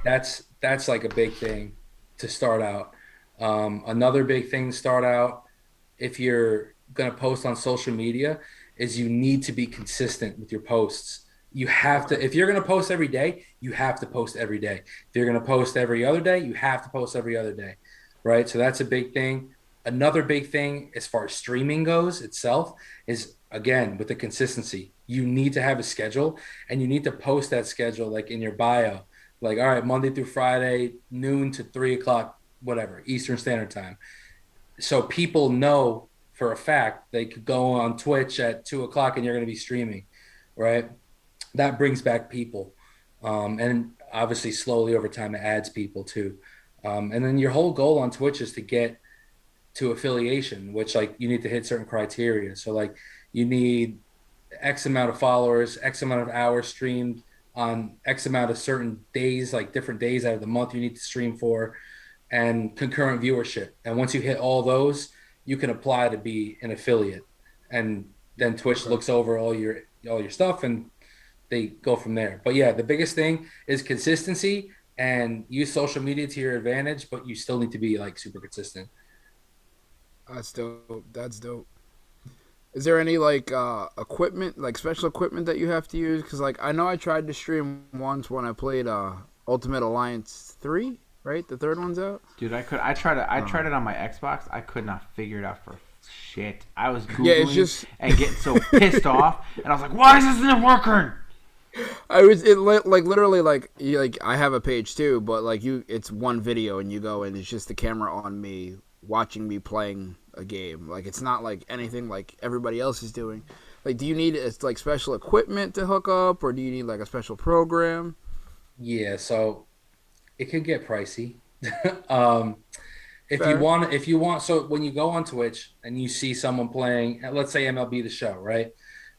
That's like a big thing to start out. Another big thing to start out, if you're going to post on social media, is you need to be consistent with your posts. You have to, if you're going to post every day, you have to post every day. If you're going to post every other day, you have to post every other day, right? So that's a big thing. Another big thing as far as streaming goes itself is, again, with the consistency. You need to have a schedule and you need to post that schedule like in your bio. Like, all right, Monday through Friday, noon to 3 o'clock, whatever, Eastern Standard Time. So people know for a fact they could go on Twitch at 2 o'clock and you're going to be streaming, right? That brings back people. And obviously slowly over time it adds people too. And then your whole goal on Twitch is to get to affiliation, which like you need to hit certain criteria. So like you need X amount of followers, X amount of hours streamed on X amount of certain days, like different days out of the month you need to stream for, and concurrent viewership. And once you hit all those, you can apply to be an affiliate. And then Twitch looks over all your stuff and they go from there. But yeah, the biggest thing is consistency and use social media to your advantage, but you still need to be like super consistent. That's dope. Is there any like equipment, like special equipment that you have to use? Because like I know I tried to stream once when I played Ultimate Alliance 3, right? The third one's out. Dude, I tried it on my Xbox. I could not figure it out for shit. I was Googling and getting so pissed off, and I was like, "Why is this not working?" Literally I have a page too, but like it's one video and you go and it's just the camera on me watching me playing a game. Like it's not like anything like everybody else is doing. Like, do you need like special equipment to hook up, or do you need like a special program? Yeah, so it can get pricey. If you want, so when you go on Twitch and you see someone playing, let's say MLB The Show, right?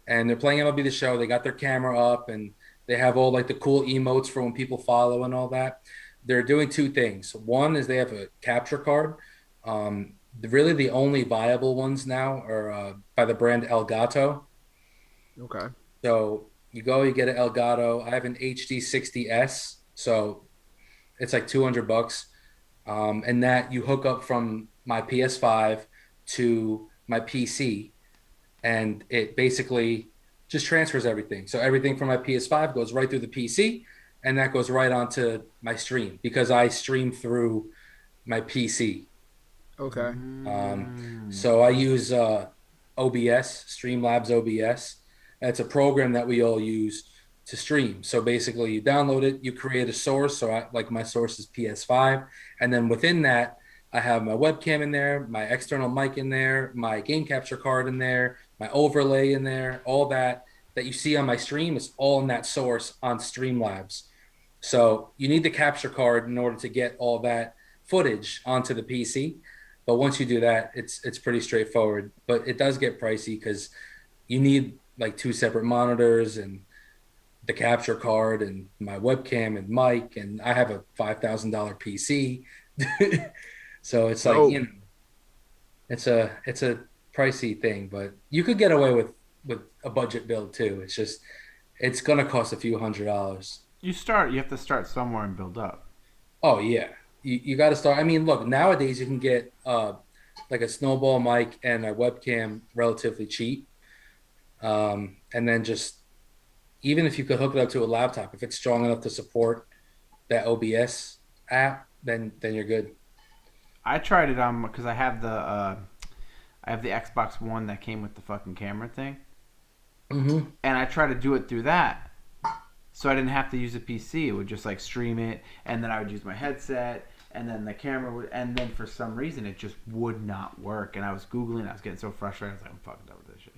And they're playing MLB The Show, they got their camera up and they have all like the cool emotes for when people follow and all that. They're doing two things. One is they have a capture card. Really the only viable ones now are by the brand Elgato. Okay. So you go, you get an Elgato. I have an HD 60S. So It's like $200, and that you hook up from my PS5 to my PC, and it basically just transfers everything. So everything from my PS5 goes right through the PC, and that goes right onto my stream because I stream through my PC. Okay. Um, Mm. so I use OBS, Streamlabs OBS. That's a program that we all use to stream. So basically, you download it, you create a source. So like my source is PS5, and then within that, I have my webcam in there, my external mic in there, my game capture card in there, my overlay in there, all that you see on my stream is all in that source on Streamlabs. So you need the capture card in order to get all that footage onto the PC. But once you do that, it's pretty straightforward. But it does get pricey because you need like two separate monitors and the capture card and my webcam and mic, and I have a $5,000 PC. So it's like, Oh, it's a pricey thing, but you could get away with a budget build too. It's just it's gonna cost a few $100s. You have to start somewhere and build up. Oh yeah, you got to start. I mean, look, nowadays you can get like a snowball mic and a webcam relatively cheap, and then just even if you could hook it up to a laptop, if it's strong enough to support that OBS app, then you're good. I tried it on because I have the Xbox One that came with the fucking camera thing, Mm-hmm. and I tried to do it through that, so I didn't have to use a PC. It would just like stream it, and then I would use my headset, and then the camera would, and then for some reason it just would not work. And I was googling, I was getting so frustrated. I was like, I'm fucking done with this shit.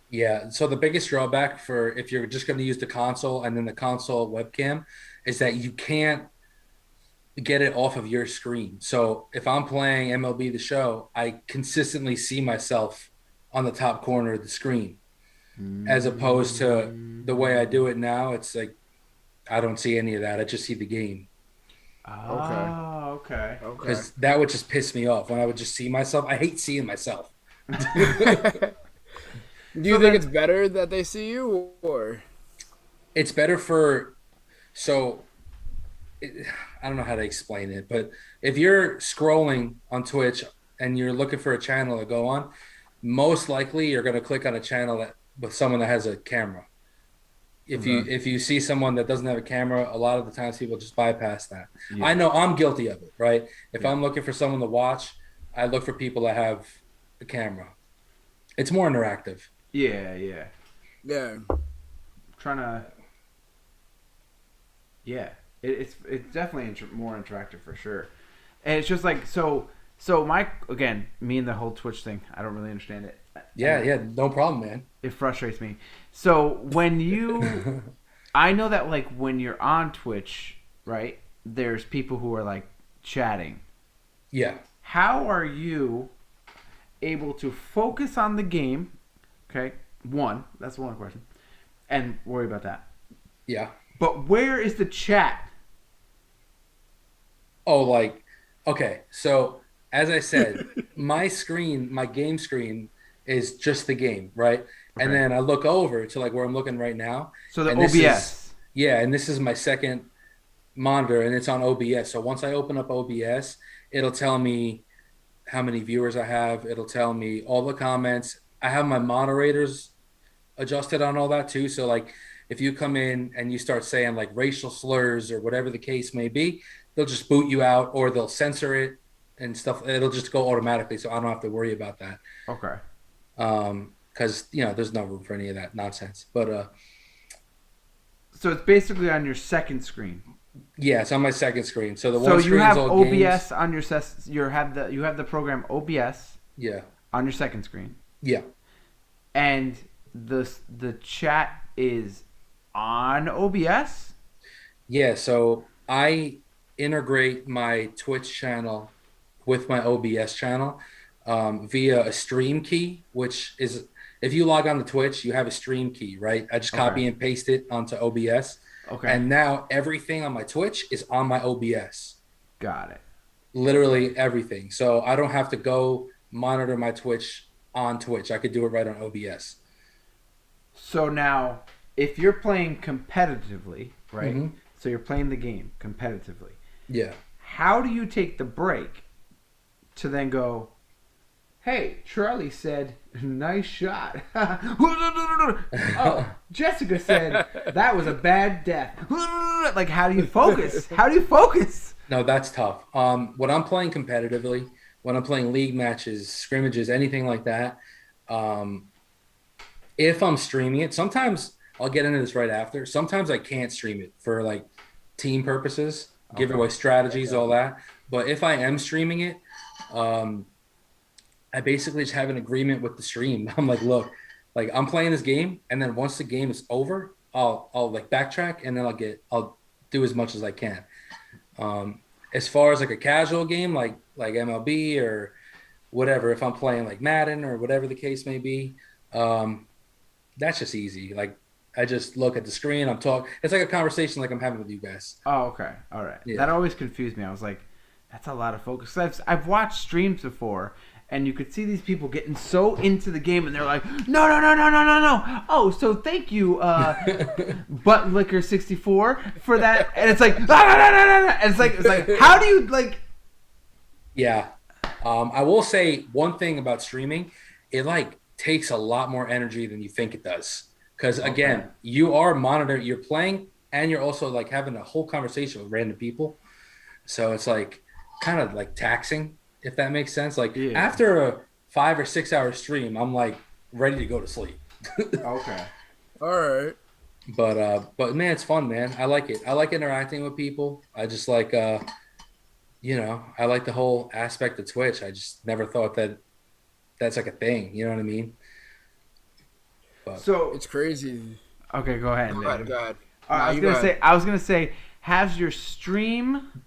Yeah. So the biggest drawback for if you're just going to use the console and then the console webcam is that you can't get it off of your screen. So if I'm playing MLB The Show, I consistently see myself on the top corner of the screen, as opposed to the way I Mm. do it now. It's like I don't see any of that. I just see the game okay. Oh, okay. Okay. because that would just piss me off when I would just see myself. I hate seeing myself. Do you So think it's then, better that they see you, or? It's better for so I don't know how to explain it, but if you're scrolling on Twitch and you're looking for a channel to go on, most likely you're going to click on a channel that with someone that has a camera. Okay. If you see someone that doesn't have a camera, a lot of the times people just bypass that. I yeah, know I'm guilty of it, right? If yeah, I'm looking for someone to watch, I look for people that have a camera. It's more interactive. yeah, yeah. Yeah. Trying to, yeah. It's definitely more interactive for sure. And it's just like so my again me and the whole Twitch thing. I don't really understand it, Yeah, and yeah, no problem, man. it frustrates me. So when you, I know that like when you're on Twitch, right? There's people who are like chatting. Yeah. How are you able to focus on the game? Okay, that's one question, and worry about that. Yeah. But where is the chat? Oh, like, okay. So, as I said, my screen, my game screen is just the game, right? And Okay, then I look over to like where I'm looking right now. so the And this is, OBS. yeah, and this is my second monitor and it's on OBS. So, once I open up OBS, it'll tell me how many viewers I have. It'll tell me all the comments. I have my moderators adjusted on all that too. So like if you come in and you start saying like racial slurs or whatever the case may be, they'll just boot you out or they'll censor it and stuff. It'll just go automatically. So I don't have to worry about that. Okay. Because there's no room for any of that nonsense. But So it's basically on your second screen. yeah, it's on my second screen. So the So one you screen's have all OBS games. on your you have the program OBS Yeah. on your second screen, Yeah. and the chat is on OBS. Yeah. So I integrate my Twitch channel with my OBS channel via a stream key, which is if you log on to Twitch, you have a stream key, right? I just Okay. copy and paste it onto OBS. Okay. And now everything on my Twitch is on my OBS. Got it. Literally everything. So I don't have to go monitor my Twitch on Twitch. I could do it right on OBS. So now, if you're playing competitively, right? Hmm. So you're playing the game competitively. Yeah. How do you take the break to then go, hey, Charlie said, nice shot. Oh, Jessica said, that was a bad death. Like, how do you focus? How do you focus? No, that's tough. When I'm playing competitively, when I'm playing league matches, scrimmages, anything like that, um, if I'm streaming it, sometimes I'll get into this right after. Sometimes I can't stream it for like team purposes, Okay. giveaway strategies, all that. But if I am streaming it, um, I basically just have an agreement with the stream. I'm like, look, like I'm playing this game, and then once the game is over, I'll like backtrack, and then I'll do as much as I can. As far as like a casual game, like MLB or whatever, if I'm playing like Madden or whatever the case may be, um, that's just easy. Like I just look at the screen, I'm talking. It's like a conversation like I'm having with you guys. Oh, okay. All right. That Yeah. always confused me. I was like, that's a lot of focus. 'Cause I've watched streams before, and you could see these people getting so into the game, and they're like, no, no, no, no, no, no, no. Oh, so thank you, Butt Licker 64 for that. And it's like, no, no, no, no, no, no. And it's like, how do you like? Yeah. I will say one thing about streaming, it like takes a lot more energy than you think it does. Because Okay. again, you are monitoring, you're playing, and you're also like having a whole conversation with random people. So it's like kind of like taxing, if that makes sense. Like Yeah. after a 5 or 6 hour stream, I'm like ready to go to sleep. Okay. All right. But man, it's fun, man. I like it. I like interacting with people. I just like I like the whole aspect of Twitch. I just never thought that that's like a thing. You know what I mean? But So, It's crazy. okay, go ahead. Go Man. ahead. Go ahead. I Nah, was you go gonna ahead. say, I was gonna say, has your stream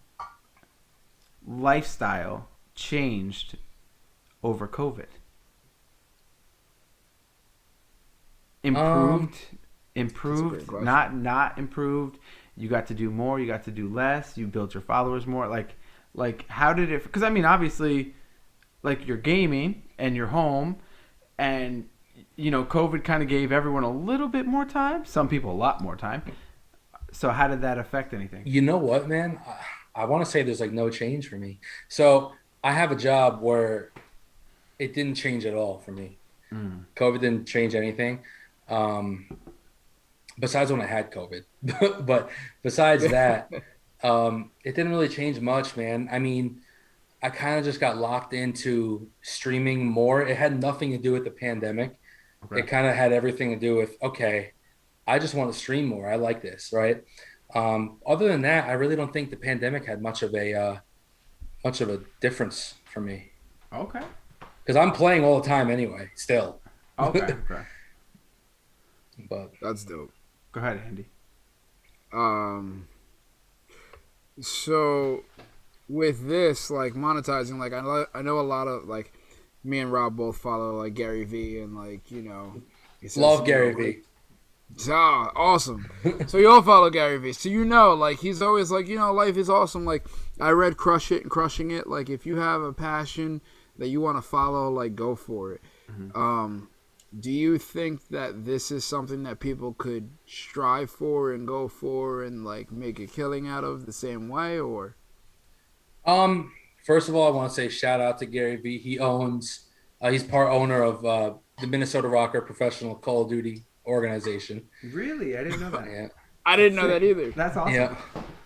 lifestyle changed over COVID? um, Improved, That's a great improved, question. not improved. You got to do more. You got to do less. You built your followers more. Like how did it? Because I mean, obviously, like you're gaming and you're home, and COVID kind of gave everyone a little bit more time. Some people a lot more time. So how did that affect anything? you know what, man? I want to say there's like no change for me. So I have a job where it didn't change at all for me. Mm. COVID didn't change anything. Um, besides when I had COVID. But besides that, it didn't really change much, man. I mean, I kind of just got locked into streaming more. It had nothing to do with the pandemic. Okay. It kind of had everything to do with, okay, I just want to stream more. I like this, right? Other than that, I really don't think the pandemic had much of a difference for me Okay. because I'm playing all the time anyway, still. Okay. Okay. But That's dope. Go ahead, Andy. Um. So with this, like monetizing, like I know a lot of like me and Rob both follow like Gary V and like he says, love Gary V. Awesome. So you all follow Gary Vee. So like he's always like, life is awesome. Like I read Crush It and Crushing It. Like if you have a passion that you want to follow, like go for it. Do you think that this is something that people could strive for and go for and like make a killing out of the same way or? First of all, I want to say shout out to Gary V. He's part owner of the Minnesota Rocker Professional Call of Duty organization. Really, I didn't know that. Yeah, I didn't know that either. That's awesome. yeah.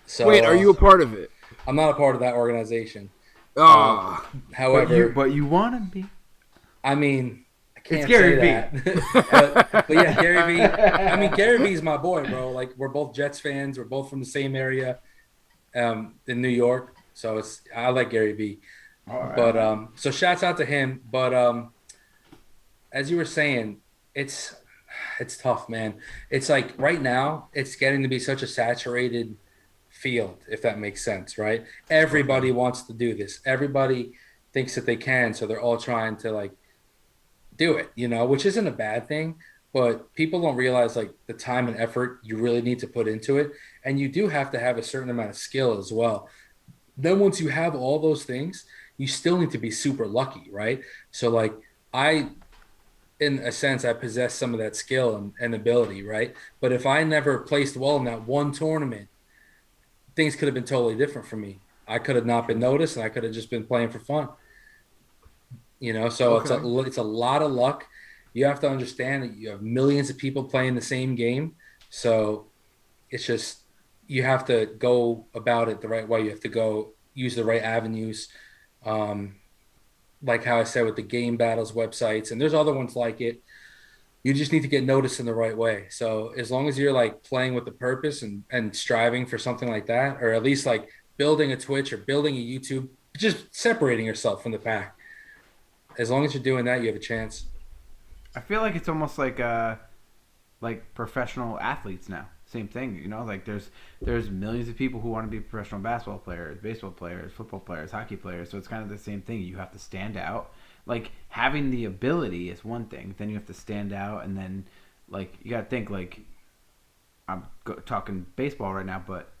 So Wait, are you a part of it? I'm not a part of that organization. Ah, However, But you want to be. I mean, I can't It's Gary say V. that. but yeah, Gary V. I mean, Gary V is my boy, bro. Like we're both Jets fans. We're both from the same area, in New York. So I like Gary V. All right. But so shouts out to him. But as you were saying, it's tough, man. It's like right now, it's getting to be such a saturated field, if that makes sense, right? Everybody wants to do this. Everybody thinks that they can, so they're all trying to like do it, which isn't a bad thing, but people don't realize like the time and effort you really need to put into it, and you do have to have a certain amount of skill as well. Then once you have all those things, you still need to be super lucky, right? So like I in a sense, I possess some of that skill and ability, right? But if I never placed well in that one tournament, things could have been totally different for me. I could have not been noticed, and I could have just been playing for fun. So Okay. it's a lot of luck. You have to understand that you have millions of people playing the same game, so it's just you have to go about it the right way. You have to go use the right avenues. Um, like how I said with the game battles websites, and there's other ones like it. You just need to get noticed in the right way. So as long as you're like playing with the purpose and striving for something like that, or at least like building a Twitch or building a YouTube, just separating yourself from the pack. As long as you're doing that, you have a chance. I feel like it's almost like professional athletes now. Same thing, Like there's millions of people who want to be professional basketball players, baseball players, football players, hockey players. So it's kind of the same thing. You have to stand out. Like having the ability is one thing. Then you have to stand out, and then like you got to think like talking baseball right now, but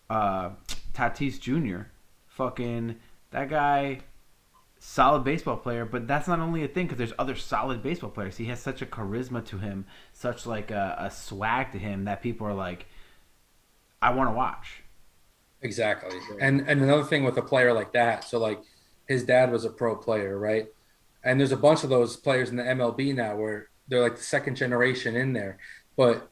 uh, Tatis Jr. Fucking that guy solid baseball player, but that's not only a thing because there's other solid baseball players. He has such a charisma to him, such like a swag to him that people are like, I want to watch. Exactly. And another thing with a player like that, so like his dad was a pro player, right? And there's a bunch of those players in the MLB now where they're like the second generation in there. But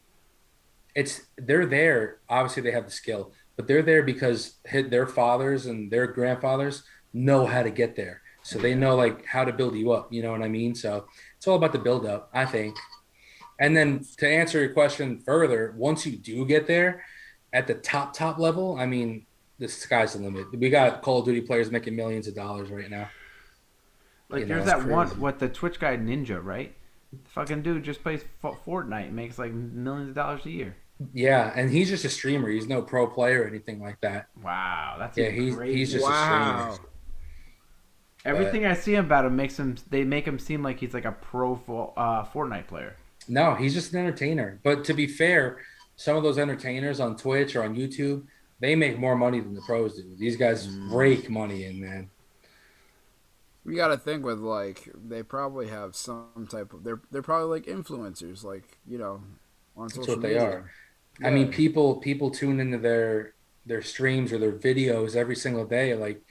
they're there. Obviously, they have the skill, but they're there because their fathers and their grandfathers know how to get there. So they know like how to build you up. You know what I mean? So it's all about the build up, I think. And then to answer your question further, once you do get there at the top level, I mean, the sky's the limit. We got Call of Duty players making millions of dollars right now. Like there's It's that one, crazy. what the Twitch guy Ninja, right? The fucking dude just plays Fortnite, and makes like millions of dollars a year. Yeah, and he's just a streamer. He's no pro player or anything like that. Wow, that's Yeah, even he's just a crazier. streamer. Wow. But Everything I see about him they make him seem like he's like a pro Fortnite player. no, he's just an entertainer. But to be fair, some of those entertainers on Twitch or on YouTube, they make more money than the pros do. These guys Mm. rake money in, man. We got to think with like they probably have some type of they're probably like influencers like on That's social what they media. are. I mean, Yeah. people tune into their streams or their videos every single day. Like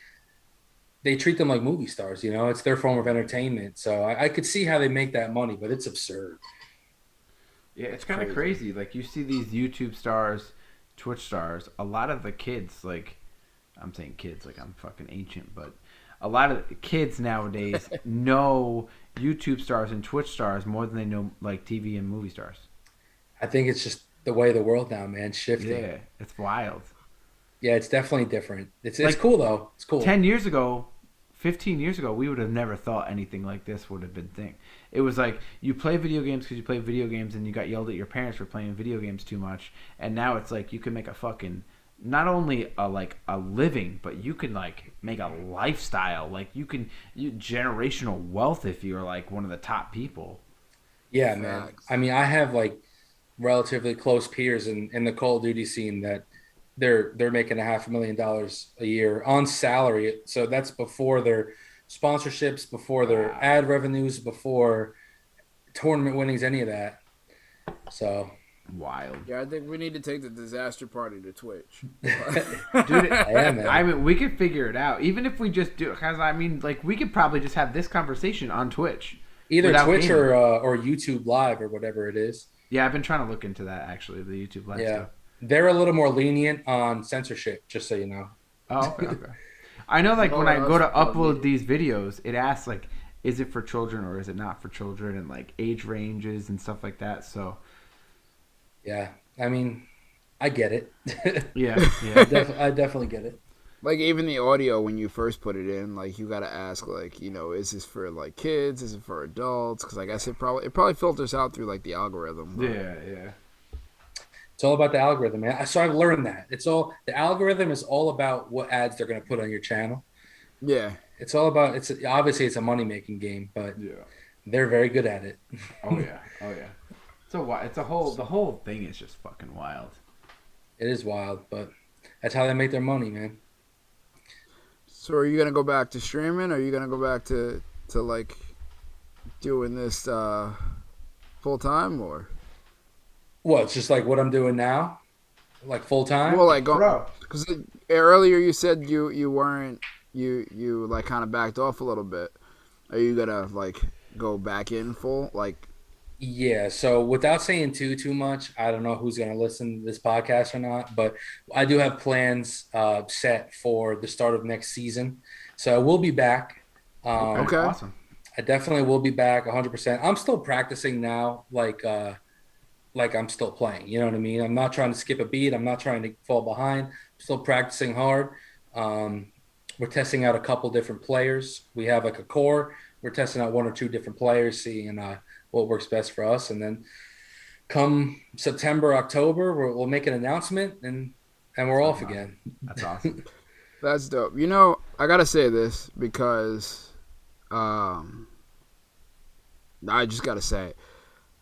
they treat them like movie stars. It's their form of entertainment. So I could see how they make that money, but it's absurd. Yeah, it's It's kind of crazy. crazy. Like you see these YouTube stars, Twitch stars. A lot of the kids, like I'm saying kids, like I'm fucking ancient, but a lot of the kids nowadays know YouTube stars and Twitch stars more than they know like TV and movie stars. I think it's just the way of the world now, man, shifting. Yeah, it's wild. Yeah, it's definitely different. It's Like cool though. It's cool. 10 years ago, 15 years ago, we would have never thought anything like this would have been thing. It was like you play video games because you play video games and you got yelled at your parents for playing video games too much. And now it's like you can make a fucking not only a living, but you can like make a lifestyle. Like you generational wealth if you're like one of the top people. Yeah, man. Facts. I mean, I have like relatively close peers in the Call of Duty scene that they're making $500,000 a year on salary. So that's before their sponsorships, before their Wow. ad revenues, before tournament winnings, any of that. So Wild. Yeah, I think we need to take the disaster party to Twitch. Dude, yeah, man. I mean, we could figure it out. Even if we just do, because I mean, like, we could probably just have this conversation on Twitch Either without Twitch gaming. or YouTube Live or whatever it is. Yeah, I've been trying to look into that actually, the YouTube live Yeah. stuff. They're a little more lenient on censorship, just so you know. Oh, okay, okay. I know, You like, know when what I go else to we probably upload need? these videos, it asks, like, is it for children or is it not for children, and, like, age ranges and stuff like that. So, Yeah. I mean, I get it. yeah, yeah. I definitely get it. Like even the audio when you first put it in, like you gotta ask, like is this for like kids? Is it for adults? Because I guess it probably filters out through like the algorithm. But Yeah, yeah. It's all about the algorithm, man. So I've learned that. The algorithm is all about what ads they're going to put on your channel. yeah, It's all about it's obviously it's a money making game, but Yeah. they're very good at it. Oh, yeah. Oh, yeah. It's a whole, the whole thing is just fucking wild. It is wild, but that's how they make their money, man. so are you gonna go back to streaming? Or are you gonna go back to like doing this full time or? Well, it's just like what I'm doing now. Like full time? Well, like, Bro, because earlier you said you weren't you like kind of backed off a little bit. Are you gonna like go back in full? Like, Yeah, so without saying too much, I don't know who's going to listen to this podcast or not, but I do have plans set for the start of next season. So we'll be back. okay, okay, Um, awesome. I definitely will be back 100%. I'm still practicing now, like I'm still playing. You know what I mean? I'm not trying to skip a beat. I'm not trying to fall behind. I'm still practicing hard. Um, we're testing out a couple different players. We have like a core. We're testing out one or two different players, seeing what works best for us. And then come September, October, we'll make an announcement and we're That's off fucking awesome. again. That's awesome. that's dope. You know, I gotta say this because um, I just gotta say it.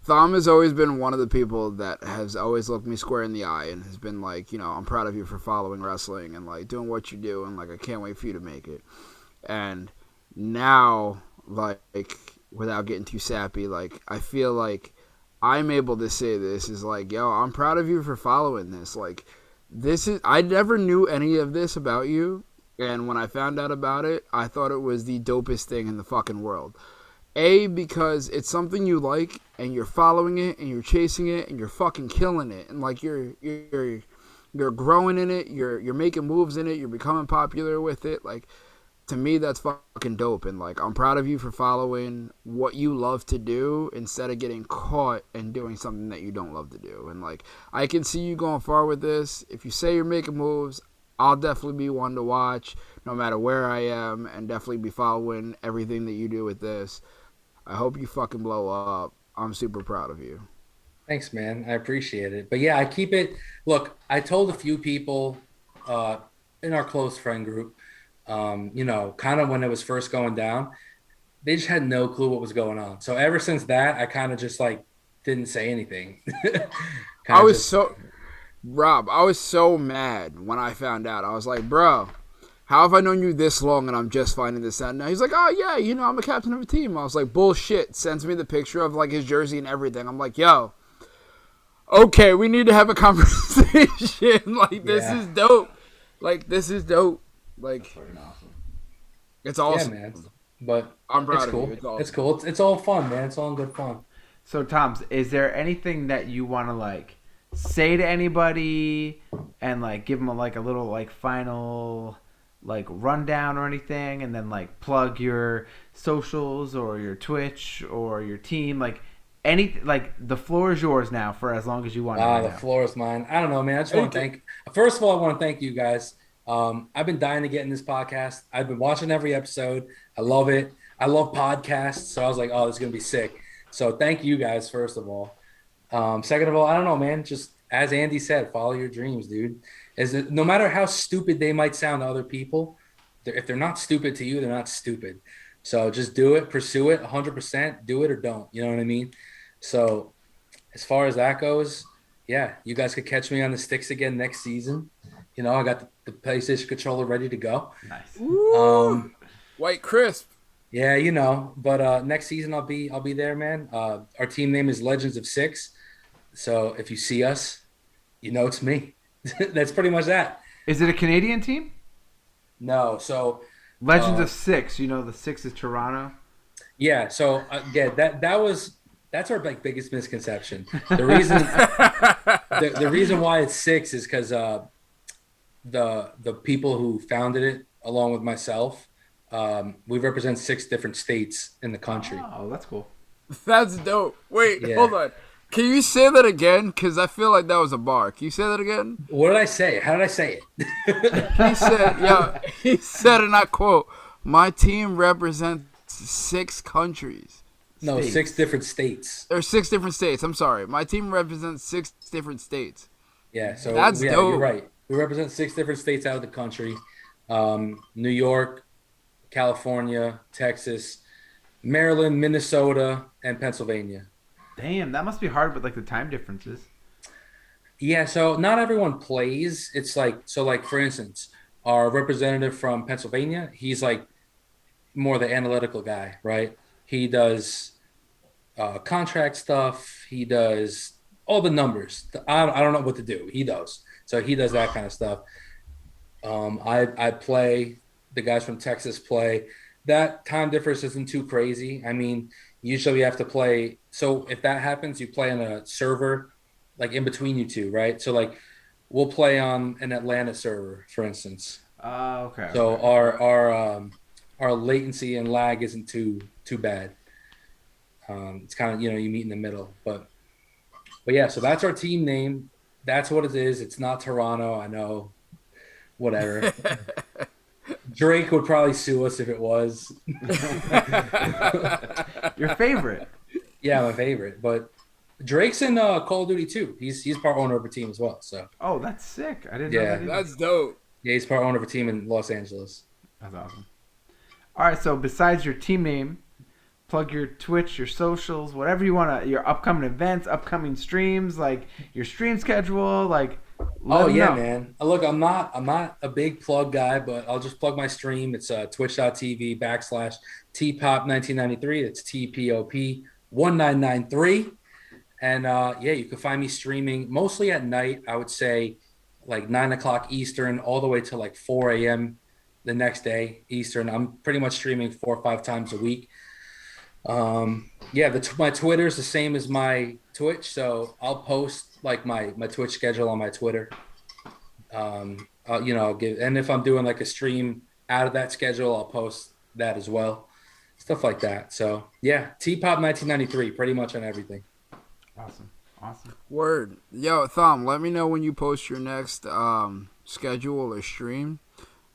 Thom has always been one of the people that has always looked me square in the eye and has been like, you know, I'm proud of you for following wrestling and like doing what you do and like I can't wait for you to make it. And now, like, without getting too sappy, like I feel like I'm able to say this is like, yo, I'm proud of you for following this. Like, this is I never knew any of this about you, and when I found out about it, I thought it was the dopest thing in the fucking world. A, because it's something you like and you're following it and you're chasing it and you're fucking killing it and like you're growing in it, you're making moves in it, you're becoming popular with it. Like, to me that's fucking dope, and like I'm proud of you for following what you love to do instead of getting caught and doing something that you don't love to do. And like I can see you going far with this. If you say you're making moves, I'll definitely be one to watch no matter where I am and definitely be following everything that you do with this. I hope you fucking blow up. I'm super proud of you. Thanks, man. I appreciate it. But yeah, I keep it. Look, I told a few people uh, in our close friend group, kind of when it was first going down, they just had no clue what was going on. So ever since that, I kind of just like didn't say anything. I Kind of was just, so Rob, I was so mad when I found out. I was like, bro, how have I known you this long and I'm just finding this out now? He's like, oh yeah, you know, I'm a captain of a team. I was like, bullshit. Sends me the picture of like his jersey and everything. I'm like, yo, okay, we need to have a conversation. Like, this yeah, is dope. Like, this is dope. That's Like, fucking awesome. it's yeah, awesome. man. But I'm it's proud of you. cool. It's It's awesome. cool. It's all fun, man. It's all in good fun. So, Toms, is there anything that you want to like say to anybody and like give them like a little like final like rundown or anything, and then like plug your socials or your Twitch or your team, like any like the floor is yours now for as long as you want it Ah, right the now. floor is mine. I don't know, man. I just want Thank to you. thank. First of all, I want to thank you guys. I've been dying to get in this podcast. I've been watching every episode. I love it. I love podcasts. So I was like, oh, this is gonna be sick. So thank you guys, first of all. Second of all, I don't know, man. Just as Andy said, follow your dreams, dude. No matter how stupid they might sound to other people, if they're not stupid to you, they're not stupid. So just do it, pursue it 100%, do it or don't. You know what I mean? So as far as that goes, yeah, you guys could catch me on the sticks again next season. You know, I got the PlayStation controller ready to go. Nice. Woo! Um, White crisp. yeah, you know, but next season I'll be there, man. Our team name is Legends of Six. So if you see us, you know it's me. That's pretty much that. Is it a Canadian team? No, so Legends uh, of Six. You know the six is Toronto. yeah, so yeah, that's our like biggest misconception. The reason why it's six is because the people who founded it, along with myself, we represent six different states in the country. Oh, that's cool. That's dope. Wait, Yeah. hold on. Can you say that again? Because I feel like that was a bar. Can you say that again? What did I say? How did I say it? He said, yeah, he said, and I quote, my team represents 6 countries. No, States. six different states. Or 6 different states. I'm sorry. My team represents 6 different states. Yeah, so That's yeah, you're dope. right. We represent six different states out of the country: New York, California, Texas, Maryland, Minnesota, and Pennsylvania. Damn, that must be hard with like the time differences. Yeah, so not everyone plays. It's like so, like for instance, our representative from Pennsylvania, he's like more the analytical guy, right? He does contract stuff. He does all the numbers. I don't know what to do. He does. So he does that kind of stuff. I play. The guys from Texas play. That time difference isn't too crazy. I mean, usually we have to play. So if that happens, you play on a server like in between you two, right? So like we'll play on an Atlanta server, for instance. Okay. So Okay. our latency and lag isn't too bad. It's kind of, you meet in the middle, but yeah. So that's our team name. That's what it is. It's not Toronto. I know. Whatever. Drake would probably sue us if it was. Your favorite. Yeah, my favorite. But Drake's in Call of Duty too. He's part owner of a team as well. So Oh, that's sick. I didn't know Yeah. that either. That's dope. yeah, he's part owner of a team in Los Angeles. That's awesome. All right, so besides your team name, plug your Twitch, your socials, whatever you want to, your upcoming events, upcoming streams, like your stream schedule, like. Let Oh 'em yeah, know. man. Look, I'm not a big plug guy, but I'll just plug my stream. It's twitch.tv/tpop1993. It's TPOP 1993. And yeah, you can find me streaming mostly at night. I would say like 9 o'clock Eastern, all the way to like 4 a.m. the next day Eastern. I'm pretty much streaming 4 or 5 times a week. Yeah, my Twitter is the same as my Twitch, so I'll post like my Twitch schedule on my Twitter. I'll give, and if I'm doing like a stream out of that schedule, I'll post that as well, stuff like that. So yeah, TPOP1993, pretty much on everything. Awesome. Word. Yo, Thom, let me know when you post your next schedule or stream.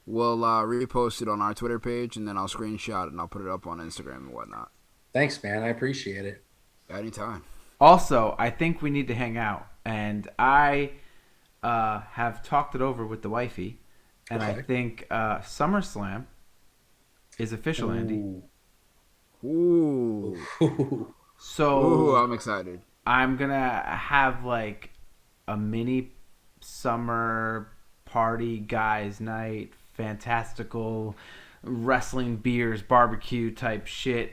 We'll repost it on our Twitter page, and then I'll screenshot it and I'll put it up on Instagram and whatnot. Thanks, man. I appreciate it. Anytime. Also, I think we need to hang out, and I have talked it over with the wifey, and I Okay. think SummerSlam is official, Andy. Ooh. So Ooh, I'm excited. I'm gonna have like a mini summer party guys night, fantastical wrestling, beers, barbecue type shit.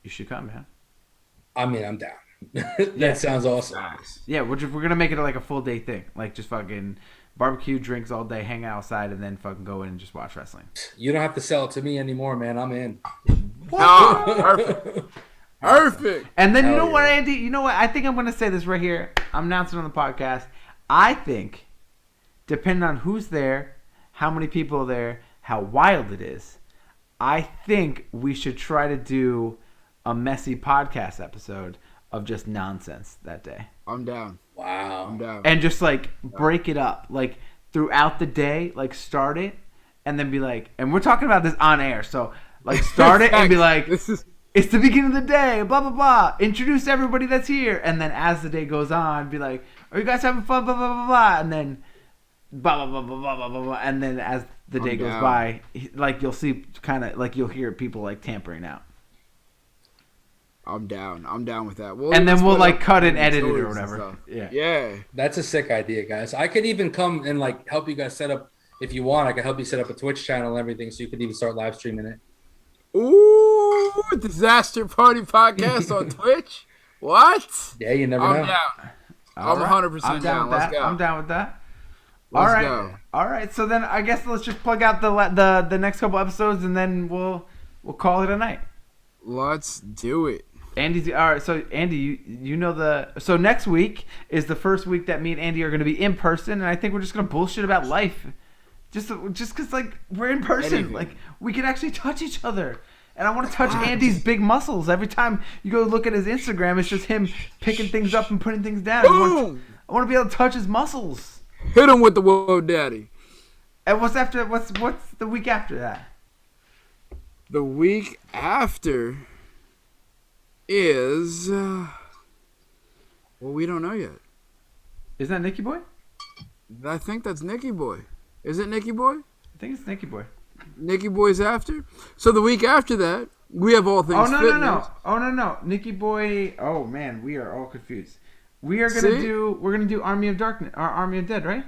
You should come, man. I mean, I'm down. That sounds awesome. Nice. Yeah, we're gonna make it like a full day thing, like just fucking barbecue, drinks all day, hang outside, and then fucking go in and just watch wrestling. You don't have to sell it to me anymore, man. I'm in. Oh, perfect. Perfect. And then you Hell know what, yeah. Andy? You know what? I think I'm gonna say this right here. I'm announcing it on the podcast. I think, depending on who's there, how many people are there, how wild it is, I think we should try to do a messy podcast episode of just nonsense that day. I'm down. Wow. I'm down. And just like break it up. Like throughout the day, like start it and then be like, and we're talking about this on air. So like start it and be like, This is it's the beginning of the day, blah, blah, blah. Introduce everybody that's here. And then as the day goes on, be like, are you guys having fun, blah, blah, blah, blah. And then blah, blah, blah, blah, blah, blah, blah, blah. And then as the day goes down. by, like you'll see kind of like you'll hear people like tampering out. I'm down. I'm down with that. We'll And then even we'll split like up cut and into edit it stories or and whatever. stuff. Yeah. Yeah. That's a sick idea, guys. I could even come and like help you guys set up if you want. I could help you set up a Twitch channel and everything, so you could even start live streaming it. Ooh, Disaster Party Podcast on Twitch. What? Yeah, you never I'm know. down. All I'm right. 100% I'm down. with Let's that. go. I'm down with that. Let's All right. go. All right. So then I guess let's just plug out the next couple episodes and then we'll call it a night. Let's do it. Andy's all right. So Andy, you know so next week is the first week that me and Andy are going to be in person, and I think we're just going to bullshit about life, just because like we're in person, Anything. like we can actually touch each other. And I want to touch Andy's big muscles. Every time you go look at his Instagram, it's just him picking things up and putting things down. Boom! I want to be able to touch his muscles. Hit him with the Whoa Daddy. And what's the week after that? The week after is well, we don't know yet. Isn't that Nicky Boy? I think that's Nicky Boy. Is it Nicky Boy? I think it's Nicky Boy. Nicky Boy's after. So the week after that, we have all things Oh no fitness. no! Nicky Boy. Oh man, we are all confused. We are See? we're gonna do Army of Darkness, or Army of Dead, right?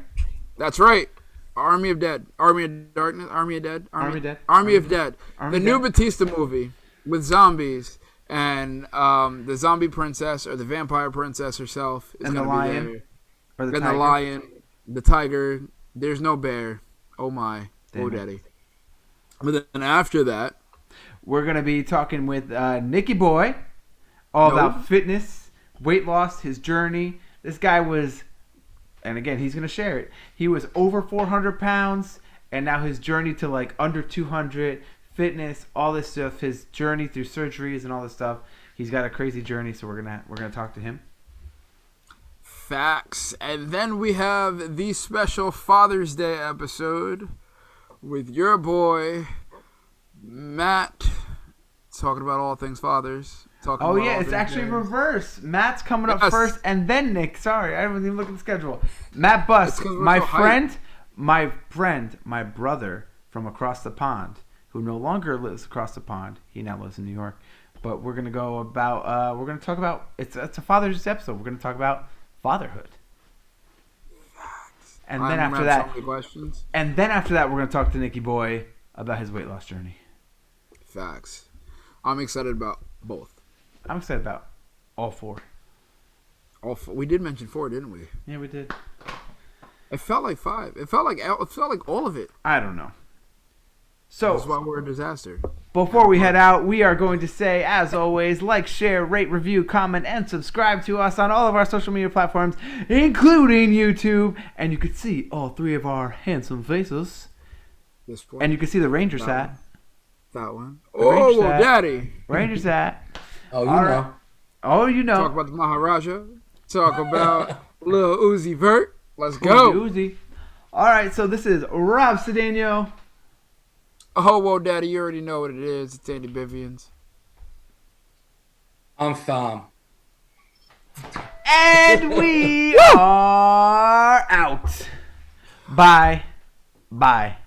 That's right. Army of Dead. Army of Darkness. Army of Dead. Army of Dead. Army of Dead. Army The of new Dead. Batista movie with zombies And the zombie princess or the vampire princess herself is And the going to be lion. there. Or the And tiger. the lion, the tiger. There's no bear. Oh my. Damn Oh it. daddy. But then after that, we're going to be talking with Nicky Boy all about fitness, weight loss, his journey. This guy was, and again, he's going to share it. He was over 400 pounds, and now his journey to like under 200, fitness, all this stuff, his journey through surgeries and all this stuff. He's got a crazy journey, so we're gonna talk to him. facts. And then we have the special Father's Day episode with your boy, Matt, talking about all things fathers. Oh yeah, it's actually reverse. Matt's coming up first, and then Nick. Sorry, I didn't even look at the schedule. Matt Buss, my friend, my brother from across the pond, who no longer lives across the pond. He now lives in New York. But we're gonna go about. We're gonna talk about. It's a Father's Day episode. We're gonna talk about fatherhood. And then after that, we're gonna talk to Nicky Boy about his weight loss journey. Facts. I'm excited about both. I'm excited about all four. All four. We did mention 4, didn't we? Yeah, we did. It felt like 5. It felt like all of it. I don't know. So that's why we're a disaster. Before we head out, we are going to say, as always, like, share, rate, review, comment, and subscribe to us on all of our social media platforms, including YouTube. And you can see all 3 of our handsome faces. This one. And you can see the Rangers hat. That one. Oh, well, daddy. Rangers hat. Oh, you know. Oh, you know. Talk about the Maharaja. Talk about Lil Uzi Vert. Let's go. Uzi. All right, so this is Rob Cedeno. Oh, well, daddy, you already know what it is. It's Andy Bivians. I'm Thom. And we are out. Bye. Bye.